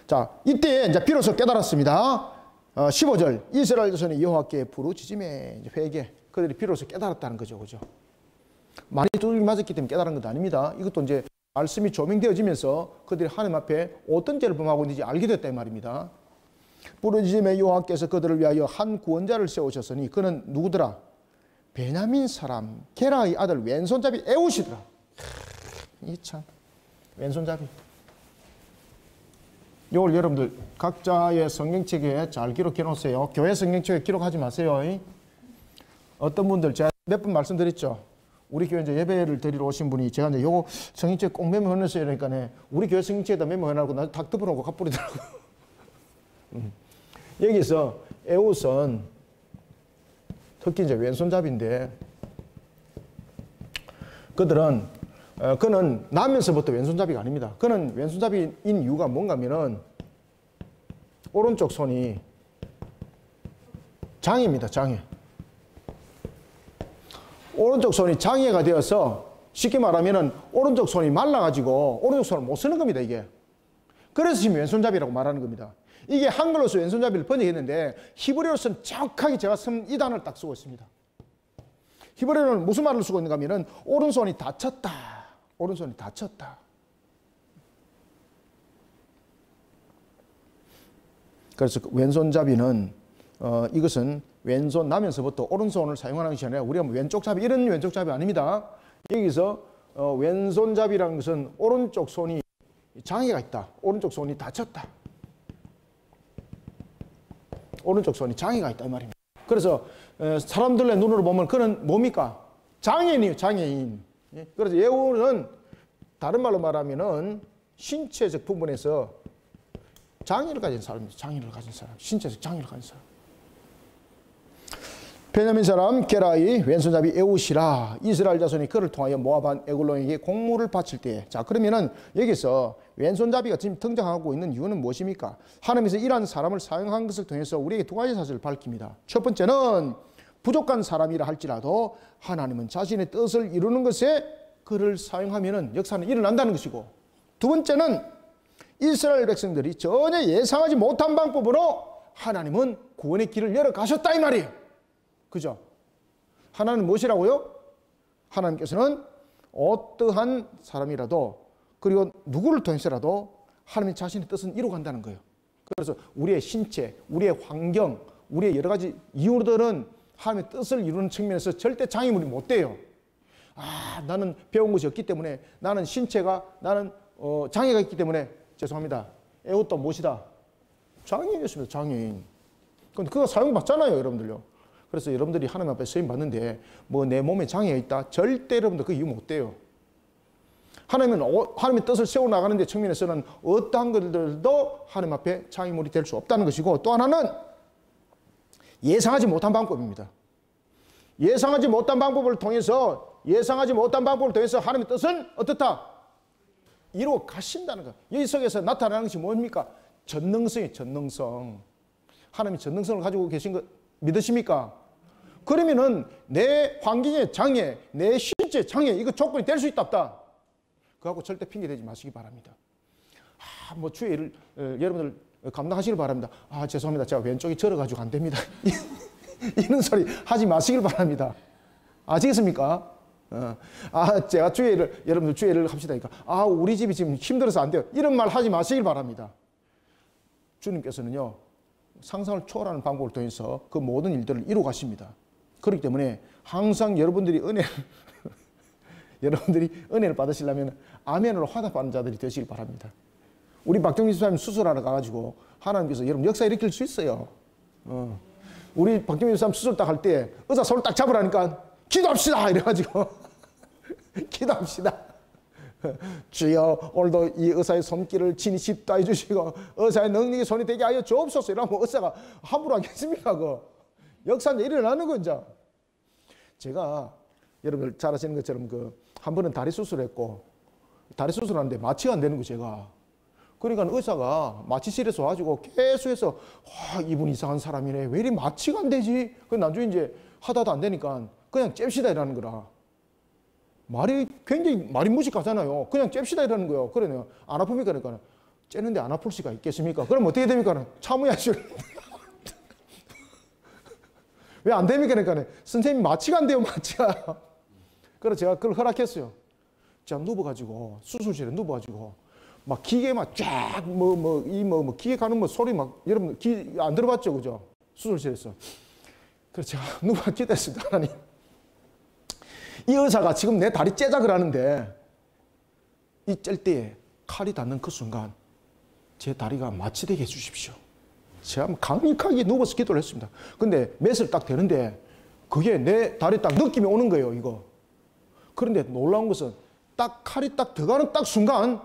자, 이때 이제 비로소 깨달았습니다. 15절 이스라엘 자손이 여호와께 부르짖음에 회개. 그들이 비로소 깨달았다는 거죠. 그죠? 많이 두들겨 맞았기 때문에 깨달은 것도 아닙니다. 이것도 이제 말씀이 조명되어지면서 그들이 하나님 앞에 어떤 죄를 범하고 있는지 알게 됐다 이 말입니다. 부르짖음에 여호와께서 그들을 위하여 한 구원자를 세우셨으니 그는 누구더라? 베냐민 사람 게라의 아들 왼손잡이 에웃이더라. 이 참 왼손잡이. 이걸 여러분들 각자의 성경책에 잘 기록해 놓으세요. 교회 성경책에 기록하지 마세요. 어떤 분들 제가 몇 번 말씀드렸죠. 우리 교회 이제 예배를 드리러 오신 분이 제가 이제 요거 성경책 꼭 메모해 놓으세요. 그러니까 우리 교회 성경책에다 메모해 놔고 나 탁 덮어놓고 가버리더라고. 여기서 에웃은 특히 이제 왼손잡이인데 그는 나면서부터 왼손잡이가 아닙니다. 그는 왼손잡이인 이유가 뭔가 하면은 오른쪽 손이 장애입니다. 장애. 오른쪽 손이 장애가 되어서 쉽게 말하면은 오른쪽 손이 말라가지고 오른쪽 손을 못 쓰는 겁니다. 이게. 그래서 지금 왼손잡이라고 말하는 겁니다. 이게 한글로서 왼손잡이를 번역했는데 히브리어로서는 정확하게 제가 쓴 이 단어를 딱 쓰고 있습니다. 히브리어는 무슨 말을 쓰고 있는가 하면은 오른손이 다쳤다. 오른손이 다쳤다. 그래서 왼손잡이는 이것은 왼손 나면서부터 오른손을 사용하는 것이 아니라 우리가 왼쪽잡이 이런 왼쪽잡이 아닙니다. 여기서 왼손잡이라는 것은 오른쪽 손이 장애가 있다. 오른쪽 손이 다쳤다. 오른쪽 손이 장애가 있다 이 말입니다. 그래서 사람들의 눈으로 보면 그는 뭡니까? 장애인이에요. 장애인. 그래서 예우는 다른 말로 말하면은 신체적 부분에서 장애를 가진 사람입니다. 장애를 가진 사람. 신체적 장애를 가진 사람. 베냐민 사람 게라의 왼손잡이 에웃이라. 이스라엘 자손이 그를 통하여 모압 왕 에글론에게 공물을 바칠 때. 자, 그러면은 여기서 왼손잡이가 지금 등장하고 있는 이유는 무엇입니까? 하나님께서 이러한 사람을 사용한 것을 통해서 우리에게 두 가지 사실을 밝힙니다. 첫 번째는 부족한 사람이라 할지라도 하나님은 자신의 뜻을 이루는 것에 그를 사용하면 역사는 일어난다는 것이고, 두 번째는 이스라엘 백성들이 전혀 예상하지 못한 방법으로 하나님은 구원의 길을 열어가셨다 이 말이에요. 그죠? 하나님은 무엇이라고요? 하나님께서는 어떠한 사람이라도, 그리고 누구를 통해서라도 하나님 자신의 뜻은 이루어간다는 거예요. 그래서 우리의 신체, 우리의 환경, 우리의 여러 가지 이유들은 하나님의 뜻을 이루는 측면에서 절대 장애물이 못 돼요. 나는 배운 것이 없기 때문에, 나는 신체가, 나는 장애가 있기 때문에, 죄송합니다, 에웃도 무엇이다? 장애인이었습니다. 장애인. 근데 그거 사용받잖아요, 여러분들요. 그래서 여러분들이 하나님 앞에 쓰임 받는데 뭐 내 몸에 장애가 있다? 절대 여러분들 그 이유 못 돼요. 하나님은 하나님의 뜻을 세워나가는 데 측면에서는 어떠한 것들도 하나님 앞에 장애물이 될 수 없다는 것이고, 또 하나는 예상하지 못한 방법입니다. 예상하지 못한 방법을 통해서 하나님의 뜻은 어떻다? 이루어 가신다는 것. 여기 속에서 나타나는 것이 뭡니까? 전능성이에요. 전능성. 하나님이 전능성을 가지고 계신 것 믿으십니까? 그러면은 내 환경의 장애, 내 신체 장애, 이거 조건이 될 수 있다 없다? 그거하고 절대 핑계대지 마시기 바랍니다. 뭐 주의 일을 여러분들 감당하시길 바랍니다. 죄송합니다. 제가 왼쪽이 절어가지고 안 됩니다. 이런 소리 하지 마시길 바랍니다. 아시겠습니까? 제가 주의 일을, 여러분들 주의 일을 합시다니까. 우리 집이 지금 힘들어서 안 돼요. 이런 말 하지 마시길 바랍니다. 주님께서는요, 상상을 초월하는 방법을 통해서 그 모든 일들을 이루어 가십니다. 그렇기 때문에 항상 여러분들이 은혜를 받으시려면 아멘으로 화답하는 자들이 되시길 바랍니다. 우리 박정희 집사님 수술하러 가가지고 하나님께서 여러분 역사 일으킬 수 있어요. 우리 박정희 집사님 수술 딱 할 때 의사 손을 딱 잡으라니까 기도합시다 이래가지고 기도합시다. 주여 오늘도 이 의사의 손길을 친히 집도해 주시고 의사의 능력이 손이 되게 하여 주옵소서. 이러면 의사가 함부로 하겠습니까? 역사는 일어나는 거죠. 제가 여러분들 잘 아시는 것처럼 한 번은 다리 수술했고, 다리 수술하는데 마취가 안 되는 거 제가. 그러니까 의사가 마취실에서 와가지고 계속해서 이분 이상한 사람이네. 왜 이리 마취가 안 되지? 나중에 이제 하다도 안 되니까 그냥 잽시다 이라는 거라. 말이 굉장히 말이 무식하잖아요. 그냥 잽시다 이라는 거예요. 그러네요. 안 아픕니까? 그러니까 째는데 안 아플 수가 있겠습니까? 그럼 어떻게 됩니까? 참아야죠. 왜 안 됩니까? 그러니까 선생님 마취가 안 돼요. 마취가. 그래서 제가 그걸 허락했어요. 제가 누워가지고 수술실에 누워가지고 막 기계 막 쫙 기계 가는 소리 막 여러분 안 들어봤죠, 그죠? 수술실에서. 그래서 제가 누워 기도했습니다. 하나님, 이 의사가 지금 내 다리 째작을 하는데 이 짤 때에 칼이 닿는 그 순간 제 다리가 마취되게 해주십시오. 제가 강력하게 누워서 기도를 했습니다. 근데 몇을 딱 되는데 그게 내 다리 딱 느낌이 오는 거예요, 이거. 그런데 놀라운 것은 딱 칼이 딱 들어가는 딱 순간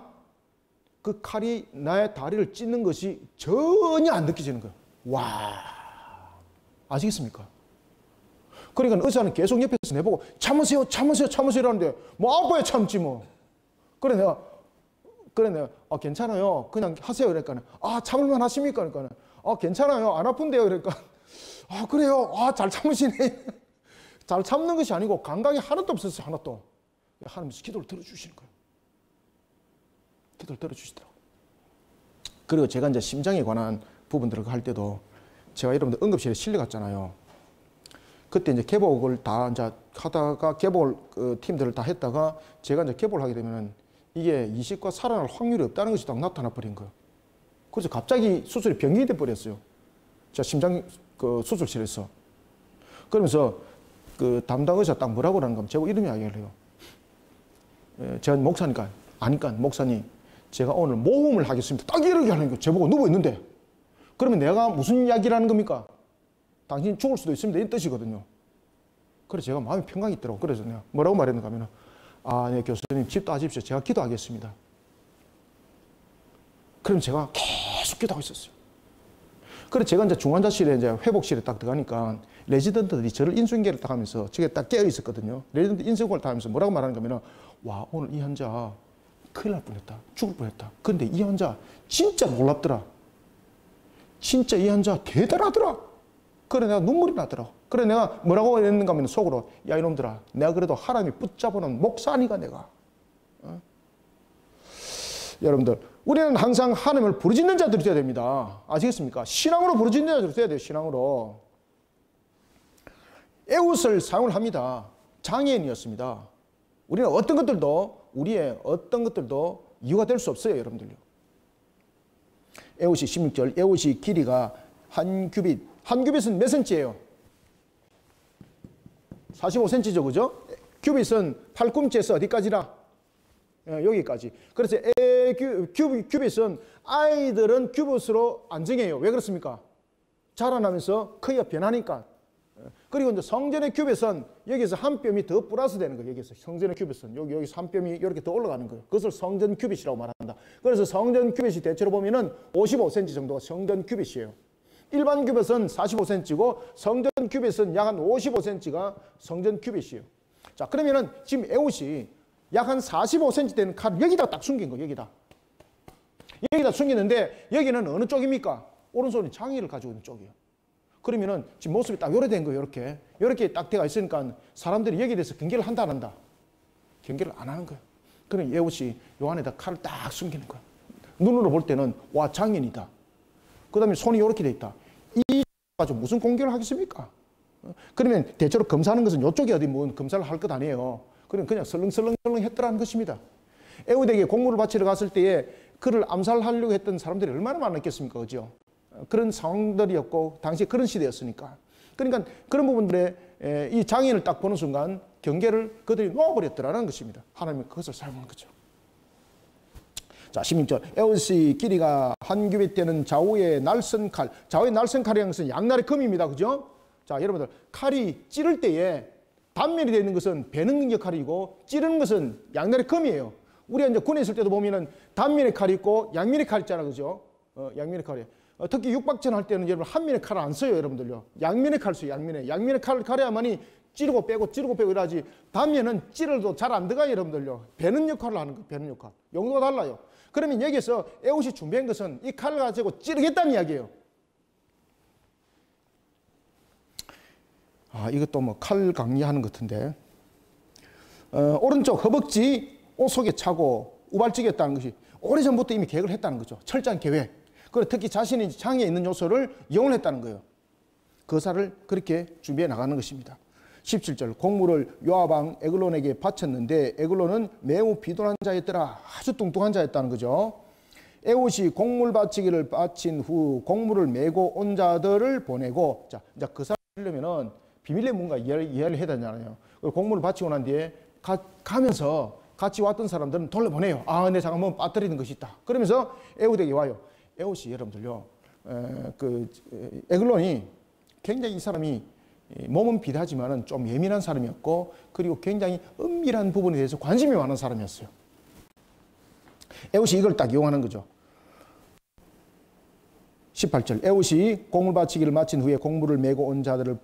그 칼이 나의 다리를 찢는 것이 전혀 안 느껴지는 거예요. 와, 아시겠습니까? 그러니까 의사는 계속 옆에서 내보고 참으세요 이러는데 뭐 아파야 참지 뭐. 그래 내가 괜찮아요. 그냥 하세요. 그러니까 참을만 하십니까? 그러니까 괜찮아요. 안 아픈데요. 그러니까 그래요. 잘 참으시네. 잘 참는 것이 아니고 감각이 하나도 없었어요. 하나도. 하나님께서 기도를 들어주시는 거예요. 기도를 들어주시더라고요. 그리고 제가 이제 심장에 관한 부분들을 할 때도 제가 여러분들 응급실에 실려갔잖아요. 그때 이제 개복을 다 이제 하다가 개복 팀들을 다 했다가 제가 이제 개복을 하게 되면은 이게 이식과 살아날 확률이 없다는 것이 딱 나타나 버린 거예요. 그래서 갑자기 수술이 변경이 돼 버렸어요. 제가 심장 수술실에서. 그러면서 담당 의사 딱 뭐라고 하는 겁니다. 제가 이런 이야기를 해요. 제가 목사니까 아니까 목사님 제가 오늘 모험을 하겠습니다. 딱 이렇게 하는 거예요. 저보고 누워 있는데. 그러면 내가 무슨 이야기를 하는 겁니까? 당신 죽을 수도 있습니다. 이 뜻이거든요. 그래서 제가 마음이 평강이 있더라고요. 그래서 내가 뭐라고 말했는가 하면 네 교수님 집도하십시오. 제가 기도하겠습니다. 그럼 제가 계속 기도하고 있었어요. 그래서 제가 이제 중환자실에 이제 회복실에 딱 들어가니까 레지던트들이 저를 인수인계를 딱 하면서 제가 딱 깨어 있었거든요. 레지던트 인수인계를 딱 하면서 뭐라고 말하는가 하면 오늘 이 환자 큰일 날 뻔했다. 죽을 뻔했다. 근데 이 환자 진짜 놀랍더라. 진짜 이 환자 대단하더라. 그래 내가 눈물이 나더라. 그래 내가 뭐라고 했는가 하면 속으로 야 이놈들아 내가 그래도 하나님이 붙잡아놓은 목사니까 내가. 여러분들 우리는 항상 하나님을 부르짖는 자들이 되어야 됩니다. 아시겠습니까? 신앙으로 부르짖는 자들이 되어야 돼요. 신앙으로. 에웃을 사용을 합니다. 장애인이었습니다. 우리는 우리의 어떤 것들도 이유가 될 수 없어요. 여러분들요. 에웃이 16절 에웃이 길이가 한 규빗. 한 규빗은 몇 센치예요? 45cm죠. 그죠? 규빗은 팔꿈치에서 어디까지나? 여기까지. 그래서 규빗은 아이들은 규빗으로 안 정해요. 왜 그렇습니까? 자라나면서 크기가 변하니까. 그리고 이제 성전의 규빗은 여기서 한 뼘이 더 플러스 되는 거예요. 여기서 성전의 규빗은 여기서 한 뼘이 이렇게 더 올라가는 거예요. 그것을 성전 규빗이라고 말한다. 그래서 성전 규빗이 대체로 보면은 55cm 정도가 성전 규빗이에요. 일반 규빗은 45cm고 성전 규빗은 약 한 55cm가 성전 규빗이에요. 자, 그러면은 지금 에웃이 약 한 45cm 되는 칼을 여기다 딱 숨긴 거예요. 여기다 숨기는데 여기는 어느 쪽입니까? 오른손이 장애를 가지고 있는 쪽이에요. 그러면은 지금 모습이 딱 요래 된 거예요. 이렇게 딱 돼가 있으니까 사람들이 여기에 대해서 경계를 한다 안 한다? 경계를 안 하는 거예요. 그럼 에웃이 요 안에다 칼을 딱 숨기는 거예요. 눈으로 볼 때는 와 장인이다. 그 다음에 손이 이렇게 돼 있다. 이 가지고 무슨 공격을 하겠습니까? 그러면 대체로 검사하는 것은 이쪽이 어디 뭐 검사를 할 것 아니에요. 그냥 설렁설렁 했더라는 것입니다. 에웃에게 공물을 바치러 갔을 때에 그를 암살하려고 했던 사람들이 얼마나 많았겠습니까? 그죠? 그런 상황들이었고 당시 그런 시대였으니까. 그러니까 그런 부분들에 이 장애인을 딱 보는 순간 경계를 그들이 놓아버렸더라는 것입니다. 하나님이 그것을 사용한 거죠. 자, 16절. 에웃이 길이가 한 규빗 되는 좌우의 날선 칼. 좌우의 날선 칼이라는 것은 양날의 금입니다. 그죠? 자, 여러분들 칼이 찌를 때에 단면이 되는 것은 베는 역할이고 찌르는 것은 양날의 금이에요. 우리가 이제 군에 있을 때도 보면은 단면의 칼이 있고 양면의 칼이 있잖아. 그죠? 양면의 칼이. 특히 육박전 할 때는 여러분 한 면의 칼을 안 써요. 여러분들요. 양면의 칼을 써요. 양면의 칼을 가려야만이 찌르고 빼고 이러지. 단면은 찌르도 잘 안 들어가요. 여러분들요. 베는 역할을 하는 거예요. 베는 역할. 용도가 달라요. 그러면 여기서 에웃이 준비한 것은 이 칼을 가지고 찌르겠다는 이야기예요. 아, 이것도 뭐 칼 강리하는 것 같은데. 오른쪽 허벅지 옷 속에 차고 우발찌겠다는 것이 오래전부터 이미 계획을 했다는 거죠. 철저한 계획. 그리고 특히 자신이 장애에 있는 요소를 이용을 했다는 거예요. 거사를 그렇게 준비해 나가는 것입니다. 17절 곡물을 요압 왕 에글론에게 바쳤는데 에글론은 매우 비둔한 자였더라. 아주 뚱뚱한 자였다는 거죠. 에웃이 곡물 바치기를 바친 후 곡물을 메고 온 자들을 보내고, 자, 이제 거사를 하려면은 비밀의 뭔가 이해를 해야 되잖아요. 곡물을 바치고 난 뒤에 가면서 같이 왔던 사람들은 돌려보내요. 아, 내 잠깐만 빠뜨리는 것이 있다. 그러면서 에웃에게 와요. 에웃이 여러분들요, 에글론이 굉장히 이 사람이 몸은 비하지만은 좀 예민한 사람이었고, 그리고 굉장히 은밀한 부분에 대해서 관심이 많은 사람이었어요. 에웃이 이걸 딱 이용하는 거죠. 18절. 에웃이 곡물 바치기를 마친 후에 곡물을 메고 온 자들을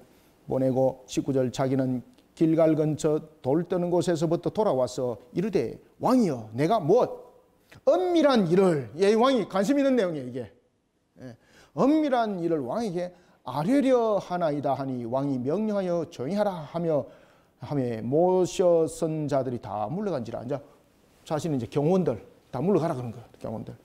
보내고 19절. 자기는 길갈 근처 돌 떠는 곳에서부터 돌아와서 이르되 왕이여 내가 무엇 은밀한 일을, 왕이 관심 있는 내용이에요. 이게 은밀한 일을 왕에게 아뢰려 하나이다 하니 왕이 명령하여 조용히 하라 하며 모셔선 자들이 다 물러간지라. 이제 자신은 이제 경호원들 다 물러가라 그런 거예요. 경호원들.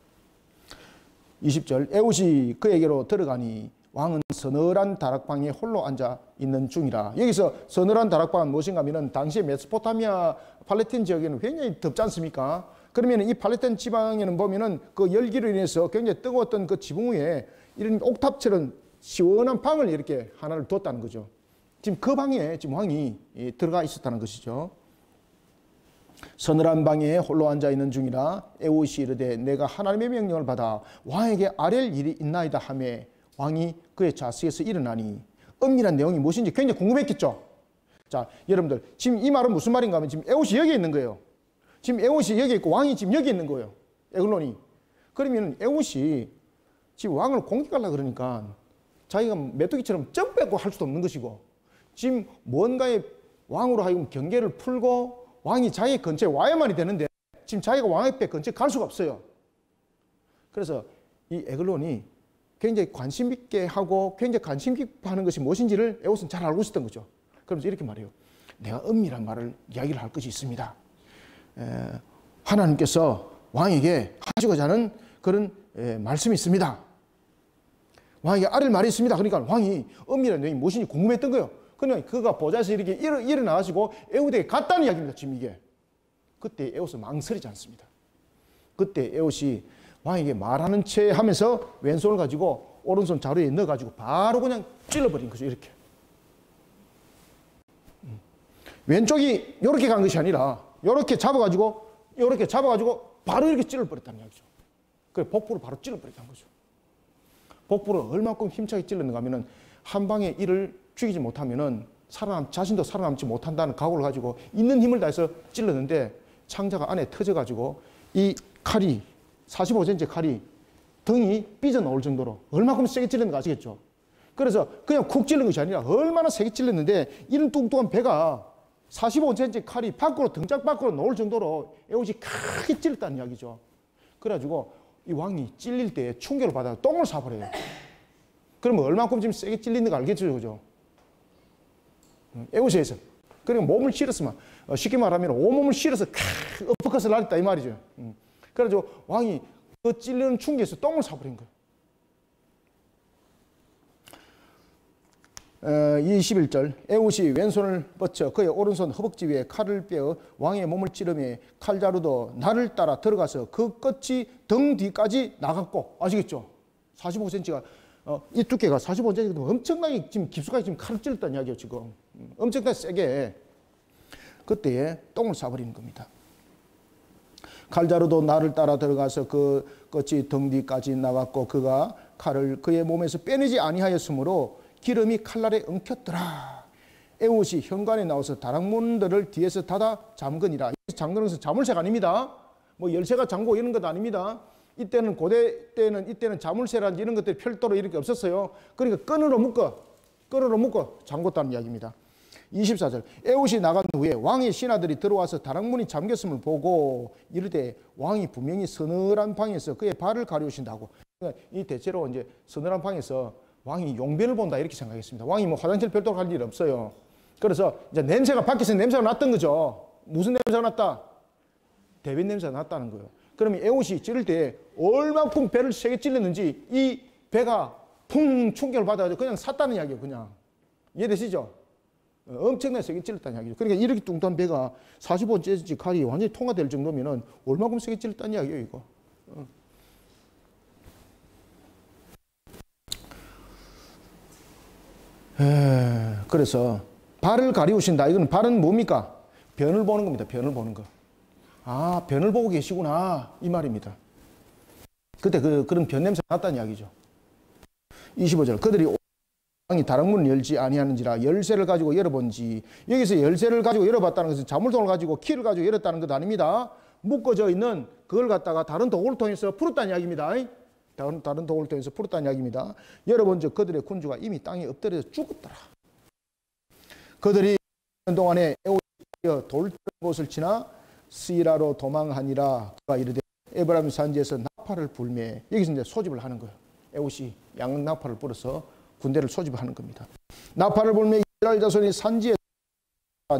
20절. 에웃이 그에게로 들어가니 왕은 서늘한 다락방에 홀로 앉아 있는 중이라. 여기서 서늘한 다락방은 무엇인가 하면 당시에 메소포타미아 팔레스타인 지역에는 굉장히 덥지 않습니까? 그러면 이 팔레스타인 지방에는 보면은 그 열기로 인해서 굉장히 뜨거웠던 그 지붕 위에 이런 옥탑처럼 시원한 방을 이렇게 하나를 뒀다는 거죠. 지금 그 방에 지금 왕이 들어가 있었다는 것이죠. 서늘한 방에 홀로 앉아 있는 중이라. 에웃이 이르되 내가 하나님의 명령을 받아 왕에게 아랠 일이 있나이다 하매 왕이 그의 자세에서 일어나니. 은밀한 내용이 무엇인지 굉장히 궁금했겠죠. 자, 여러분들 지금 이 말은 무슨 말인가 하면 지금 에웃이 여기 있는 거예요. 지금 에웃이 여기 있고 왕이 지금 여기 있는 거예요. 에글론이. 그러면 에웃이 지금 왕을 공격하려고 그러니까 자기가 메뚜기처럼 점프하고 할 수도 없는 것이고, 지금 뭔가의 왕으로 하여금 경계를 풀고 왕이 자기 근처에 와야만이 되는데 지금 자기가 왕의 배 근처에 갈 수가 없어요. 그래서 이 에글론이 굉장히 관심 있게 하고 굉장히 관심 깊게 하는 것이 무엇인지를 에옷은 잘 알고 있었던 거죠. 그러면서 이렇게 말해요. 내가 은밀한 말을 이야기를 할 것이 있습니다. 하나님께서 왕에게 하시고자 하는 그런 말씀이 있습니다. 왕에게 아릴 말이 있습니다. 그러니까 왕이 은밀한 내용이 무엇인지 궁금했던 거예요. 그러니까 그가 보좌에서 이렇게 일어나가지고 에웃에게 갔다는 이야기입니다. 지금 이게. 그때 에웃은 망설이지 않습니다. 그때 에웃이 왕에게 말하는 채 하면서 왼손을 가지고 오른손 자루에 넣어가지고 바로 그냥 찔러버린 거죠. 이렇게. 왼쪽이 이렇게 간 것이 아니라 이렇게 잡아가지고 바로 이렇게 찔러버렸다는 이야기죠. 그래서 복부를 바로 찔러버렸다는 거죠. 복부를 얼마큼 힘차게 찔렀는가 하면은 한 방에 이를 죽이지 못하면은 자신도 살아남지 못한다는 각오를 가지고 있는 힘을 다해서 찔렀는데 창자가 안에 터져가지고 이 칼이 45cm 칼이 등이 삐져나올 정도로 얼마큼 세게 찔렀는가 아시겠죠? 그래서 그냥 쿡 찔른 것이 아니라 얼마나 세게 찔렀는데 이런 뚱뚱한 배가 45cm 칼이 밖으로 등짝 밖으로 나올 정도로 에옷이 크게 찔렀다는 이야기죠. 그래가지고 이 왕이 찔릴 때 충격을 받아 똥을 싸버려요. 그러면 얼마큼 지금 세게 찔리는 거 알겠죠, 그죠? 에옷에서. 그러니까 몸을 실었으면 쉽게 말하면 온몸을 실어서 어퍼컷을 날렸다 이 말이죠. 그래가지고 왕이 그 찔리는 충격에서 똥을 싸버린 거예요. 21절 에웃이 왼손을 뻗쳐 그의 오른손 허벅지 위에 칼을 빼어 왕의 몸을 찌르며 칼자루도 나를 따라 들어가서 그 끝이 등 뒤까지 나갔고 아시겠죠? 45cm가 이 두께가 45cm가 엄청나게 지금 깊숙하게 지금 칼을 찔렀다는 이야기예요. 지금 엄청나게 세게 그때에 똥을 싸버리는 겁니다. 칼자루도 나를 따라 들어가서 그 끝이 등 뒤까지 나갔고 그가 칼을 그의 몸에서 빼내지 아니하였으므로 기름이 칼날에 엉켰더라. 에옷이 현관에 나와서 다락문들을 뒤에서 닫아 잠그니라. 잠그는 것은 자물쇠가 아닙니다. 뭐 열쇠가 잠고 이런 것 아닙니다. 이때는 고대 때는 이때는 자물쇠라든지 이런 것들이 별도로 이렇게 없었어요. 그러니까 끈으로 묶어 잠궜다는 이야기입니다. 24절 에옷이 나간 후에 왕의 신하들이 들어와서 다락문이 잠겼음을 보고 이르되 왕이 분명히 서늘한 방에서 그의 발을 가리우신다고. 그러니까 이 대체로 이제 서늘한 방에서 왕이 용변을 본다 이렇게 생각했습니다. 왕이 뭐 화장실 별도로 갈 일 없어요. 그래서 이제 냄새가 밖에서 냄새가 났던 거죠. 무슨 냄새가 났다? 대변 냄새가 났다는 거예요. 그러면 에옷이 찌를 때 얼마큼 배를 세게 찔렀는지 이 배가 풍 충격을 받아가지고 그냥 샀다는 이야기예요. 그냥 이해되시죠? 엄청나게 세게 찔렀다는 이야기죠. 그러니까 이렇게 뚱뚱한 배가 45cm 칼이 완전히 통과될 정도면은 얼마큼 세게 찔렀다는 이야기예요. 이거. 그래서 발을 가리우신다. 이건 발은 뭡니까? 변을 보는 겁니다. 변을 보는 거. 아, 변을 보고 계시구나 이 말입니다. 그때 그런 변 냄새가 났다는 이야기죠. 25절 그들이 왕이 다락문을 열지 아니하는지라 열쇠를 가지고 열어본지. 여기서 열쇠를 가지고 열어봤다는 것은 자물통을 가지고 키를 가지고 열었다는 것 아닙니다. 묶어져 있는 그걸 갖다가 다른 도구를 통해서 풀었다는 이야기입니다. 다른 도구를 통해서 풀었다는 이야기입니다. 여러분 즉 그들의 군주가 이미 땅에 엎드려서 죽었더라. 그들이 동안에 에오디어 돌 곳을 지나 스이라로 도망하니라. 그가 이르되 에브라임 산지에서 나팔을 불매. 여기서 이제 소집을 하는 거예요. 에옷이 양 나팔을 불어서 군대를 소집하는 겁니다. 나팔을 불매 이스라엘 자손이 산지에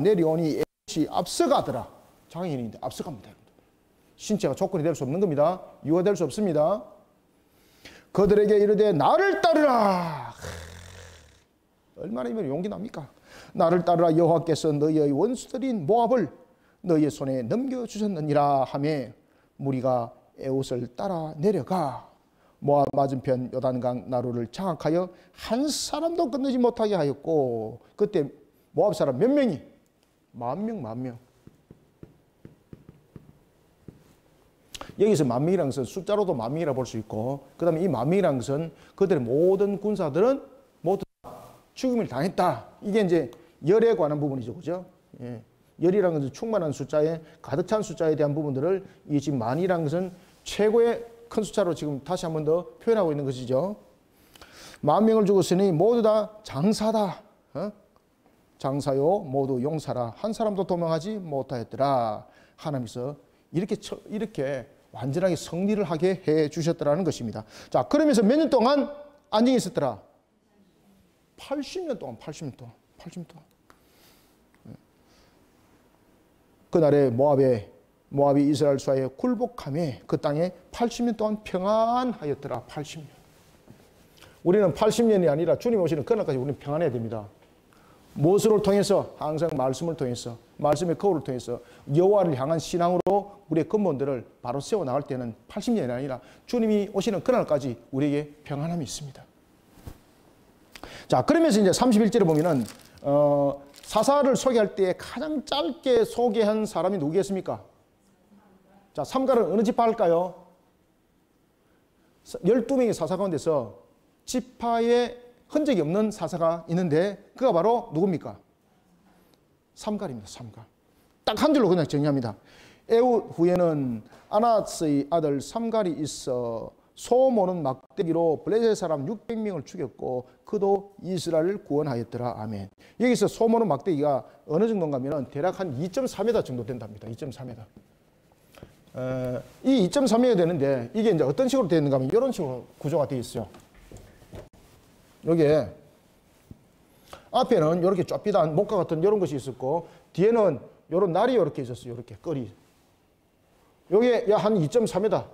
내려오니 에옷이 앞서가더라. 장인인데 앞서갑니다. 신체가 조건이 될 수 없는 겁니다. 이유가 될 수 없습니다. 그들에게 이르되 나를 따르라. 얼마나 이면 용기 납니까? 나를 따르라. 여호와께서 너희의 원수들인 모압을 너희의 손에 넘겨주셨느니라 하며 무리가 에옷을 따라 내려가 모압 맞은편 요단강 나루를 장악하여 한 사람도 건너지 못하게 하였고 그때 모압 사람 몇 명이? 10,000명. 여기서 10,000명이라는 것은 숫자로도 10,000명이라 볼 수 있고 그 다음에 이 10,000명이라는 것은 그들의 모든 군사들은 모두 죽임을 당했다. 이게 이제 열에 관한 부분이죠. 그죠? 예. 열이라는 것은 충만한 숫자에 가득 찬 숫자에 대한 부분들을 이 지금 만이라는 것은 최고의 큰 숫자로 지금 다시 한 번 더 표현하고 있는 것이죠. 10,000명을 죽었으니 모두 다 장사다. 장사요 모두 용사라. 한 사람도 도망하지 못하였더라. 하나님께서 이렇게 완전하게 승리를 하게 해 주셨더라는 것입니다. 자, 그러면서 몇 년 동안 안정이 있었더라? 80년 동안. 그날에 모압이 이스라엘 수하에 굴복함에 그 땅에 80년 동안 평안하였더라. 80년. 우리는 80년이 아니라 주님 오시는 그날까지 우리는 평안해야 됩니다. 무엇을 통해서? 항상 말씀을 통해서, 말씀의 거울을 통해서 여호와를 향한 신앙으로 우리의 근본들을 바로 세워나갈 때는 80년이 아니라 주님이 오시는 그날까지 우리에게 평안함이 있습니다. 자, 그러면서 이제 31절에 보면은 사사를 소개할 때 가장 짧게 소개한 사람이 누구겠습니까? 자, 삼가를 어느 지파 할까요? 12명의 사사 가운데서 지파에 흔적이 없는 사사가 있는데 그가 바로 누굽니까? 삼갈입니다. 삼갈. 딱 한 줄로 그냥 정리합니다. 에훗 후에는 아낫의 아들 삼갈이 있어 소 모는 막대기로 블레셋 사람 600명을 죽였고 그도 이스라엘을 구원하였더라. 아멘. 여기서 소 모는 막대기가 어느 정도인가 하면 대략 한 2.4m 정도 된답니다. 2.4m. 이 2.3m 되는데 이게 이제 어떤 식으로 되어 있는가 하면 이런 식으로 구조가 되어 있어요. 여기에 앞에는 이렇게 좁비단 목과 같은 이런 것이 있었고 뒤에는 이런 날이 이렇게 있었어요. 이렇게 끌이. 여기에 한 2.3m.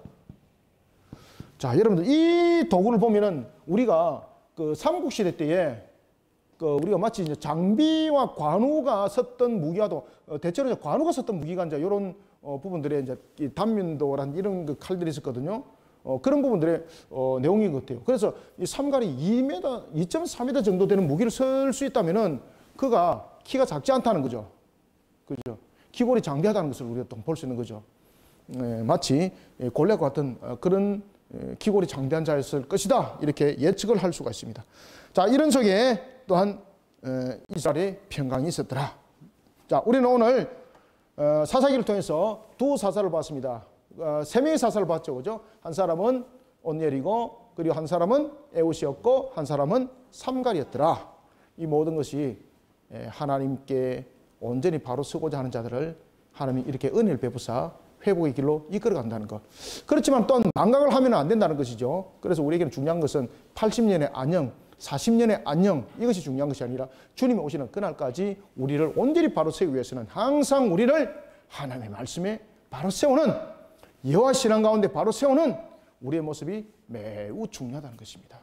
자, 여러분들 이 도구를 보면은 우리가 그 삼국시대 때에 우리가 마치 이제 장비와 관우가 썼던 무기와도 대체로 이제 관우가 썼던 무기가 이제 이런 부분들에 이제 이 단면도란 이런 그 칼들이 있었거든요. 그런 부분들의 내용인 것 같아요. 그래서 이 삼갈이 2m, 2.4m 정도 되는 무기를 쓸 수 있다면은 그가 키가 작지 않다는 거죠. 그죠? 기골이 장대하다는 것을 우리가 또 볼 수 있는 거죠. 마치 골리앗과 같은 그런 기골이 장대한 자였을 것이다. 이렇게 예측을 할 수가 있습니다. 자, 이런 속에 또한 이스라엘의 평강이 있었더라. 자, 우리는 오늘 사사기를 통해서 두 사사를 봤습니다. 세 명의 사사를 봤죠. 그죠? 한 사람은 온니엘이고 그리고 한 사람은 에훗이었고 한 사람은 삼갈이었더라. 이 모든 것이 하나님께 온전히 바로 서고자 하는 자들을 하나님이 이렇게 은혜를 베푸사 회복의 길로 이끌어 간다는 것. 그렇지만 또한 망각을 하면 안 된다는 것이죠. 그래서 우리에게는 중요한 것은 80년의 안녕, 40년의 안녕, 이것이 중요한 것이 아니라 주님이 오시는 그날까지 우리를 온전히 바로 세우기 위해서는 항상 우리를 하나님의 말씀에 바로 세우는, 여호와 신앙 가운데 바로 세우는 우리의 모습이 매우 중요하다는 것입니다.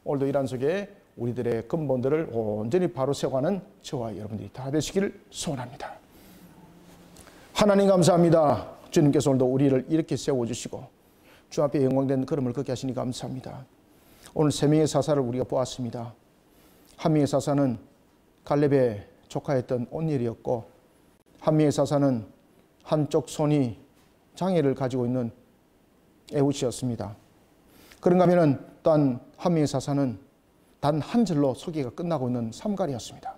오늘도 이러한 속에 우리들의 근본들을 온전히 바로 세워가는 저와 여러분들이 다 되시기를 소원합니다. 하나님 감사합니다. 주님께서 오늘도 우리를 이렇게 세워주시고 주 앞에 영광된 걸음을 걷게 하시니 감사합니다. 오늘 세 명의 사사를 우리가 보았습니다. 한 명의 사사는 갈렙의 조카였던 온니엘이었고, 한 명의 사사는 한쪽 손이 장애를 가지고 있는 에훗이었습니다. 그런가 하면은 또 한 명의 사사는 단 한 절로 소개가 끝나고 있는 삼갈이었습니다.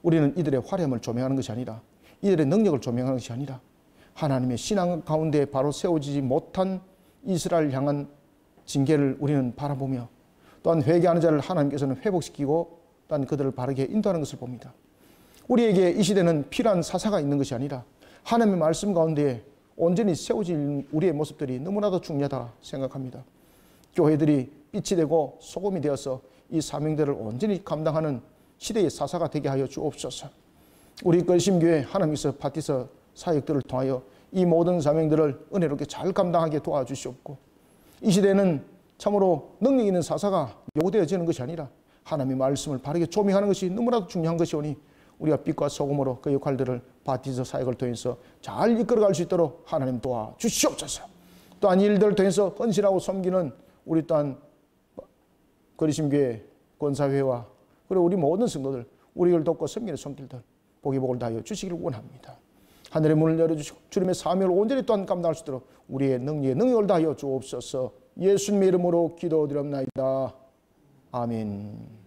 우리는 이들의 화려함을 조명하는 것이 아니라, 이들의 능력을 조명하는 것이 아니라 하나님의 신앙 가운데 바로 세워지지 못한 이스라엘 향한 징계를 우리는 바라보며, 또한 회개하는 자를 하나님께서는 회복시키고 또한 그들을 바르게 인도하는 것을 봅니다. 우리에게 이 시대는 필요한 사사가 있는 것이 아니라 하나님의 말씀 가운데 온전히 세워질 우리의 모습들이 너무나도 중요하다 생각합니다. 교회들이 빛이 되고 소금이 되어서 이 사명들을 온전히 감당하는 시대의 사사가 되게 하여 주옵소서. 우리 걸심교회 하나님께서 바티서 사역들을 통하여 이 모든 사명들을 은혜롭게 잘 감당하게 도와주시옵고, 이 시대는 참으로 능력 있는 사사가 요구되어지는 것이 아니라 하나님의 말씀을 바르게 조명하는 것이 너무나도 중요한 것이오니 우리가 빛과 소금으로 그 역할들을 바티서 사역을 통해서 잘 이끌어갈 수 있도록 하나님 도와주시옵소서. 또한 이 일들을 통해서 헌신하고 섬기는 우리 또한 거리심교회 권사회와 그리고 우리 모든 성도들, 우리를 돕고 섬기는 손길들 복이 복을 다하여 주시기를 원합니다. 하늘의 문을 열어주시고 주님의 사명을 온전히 또한 감당할 수 있도록 우리의 능력을 다하여 주옵소서. 예수님의 이름으로 기도드립나이다. 아멘.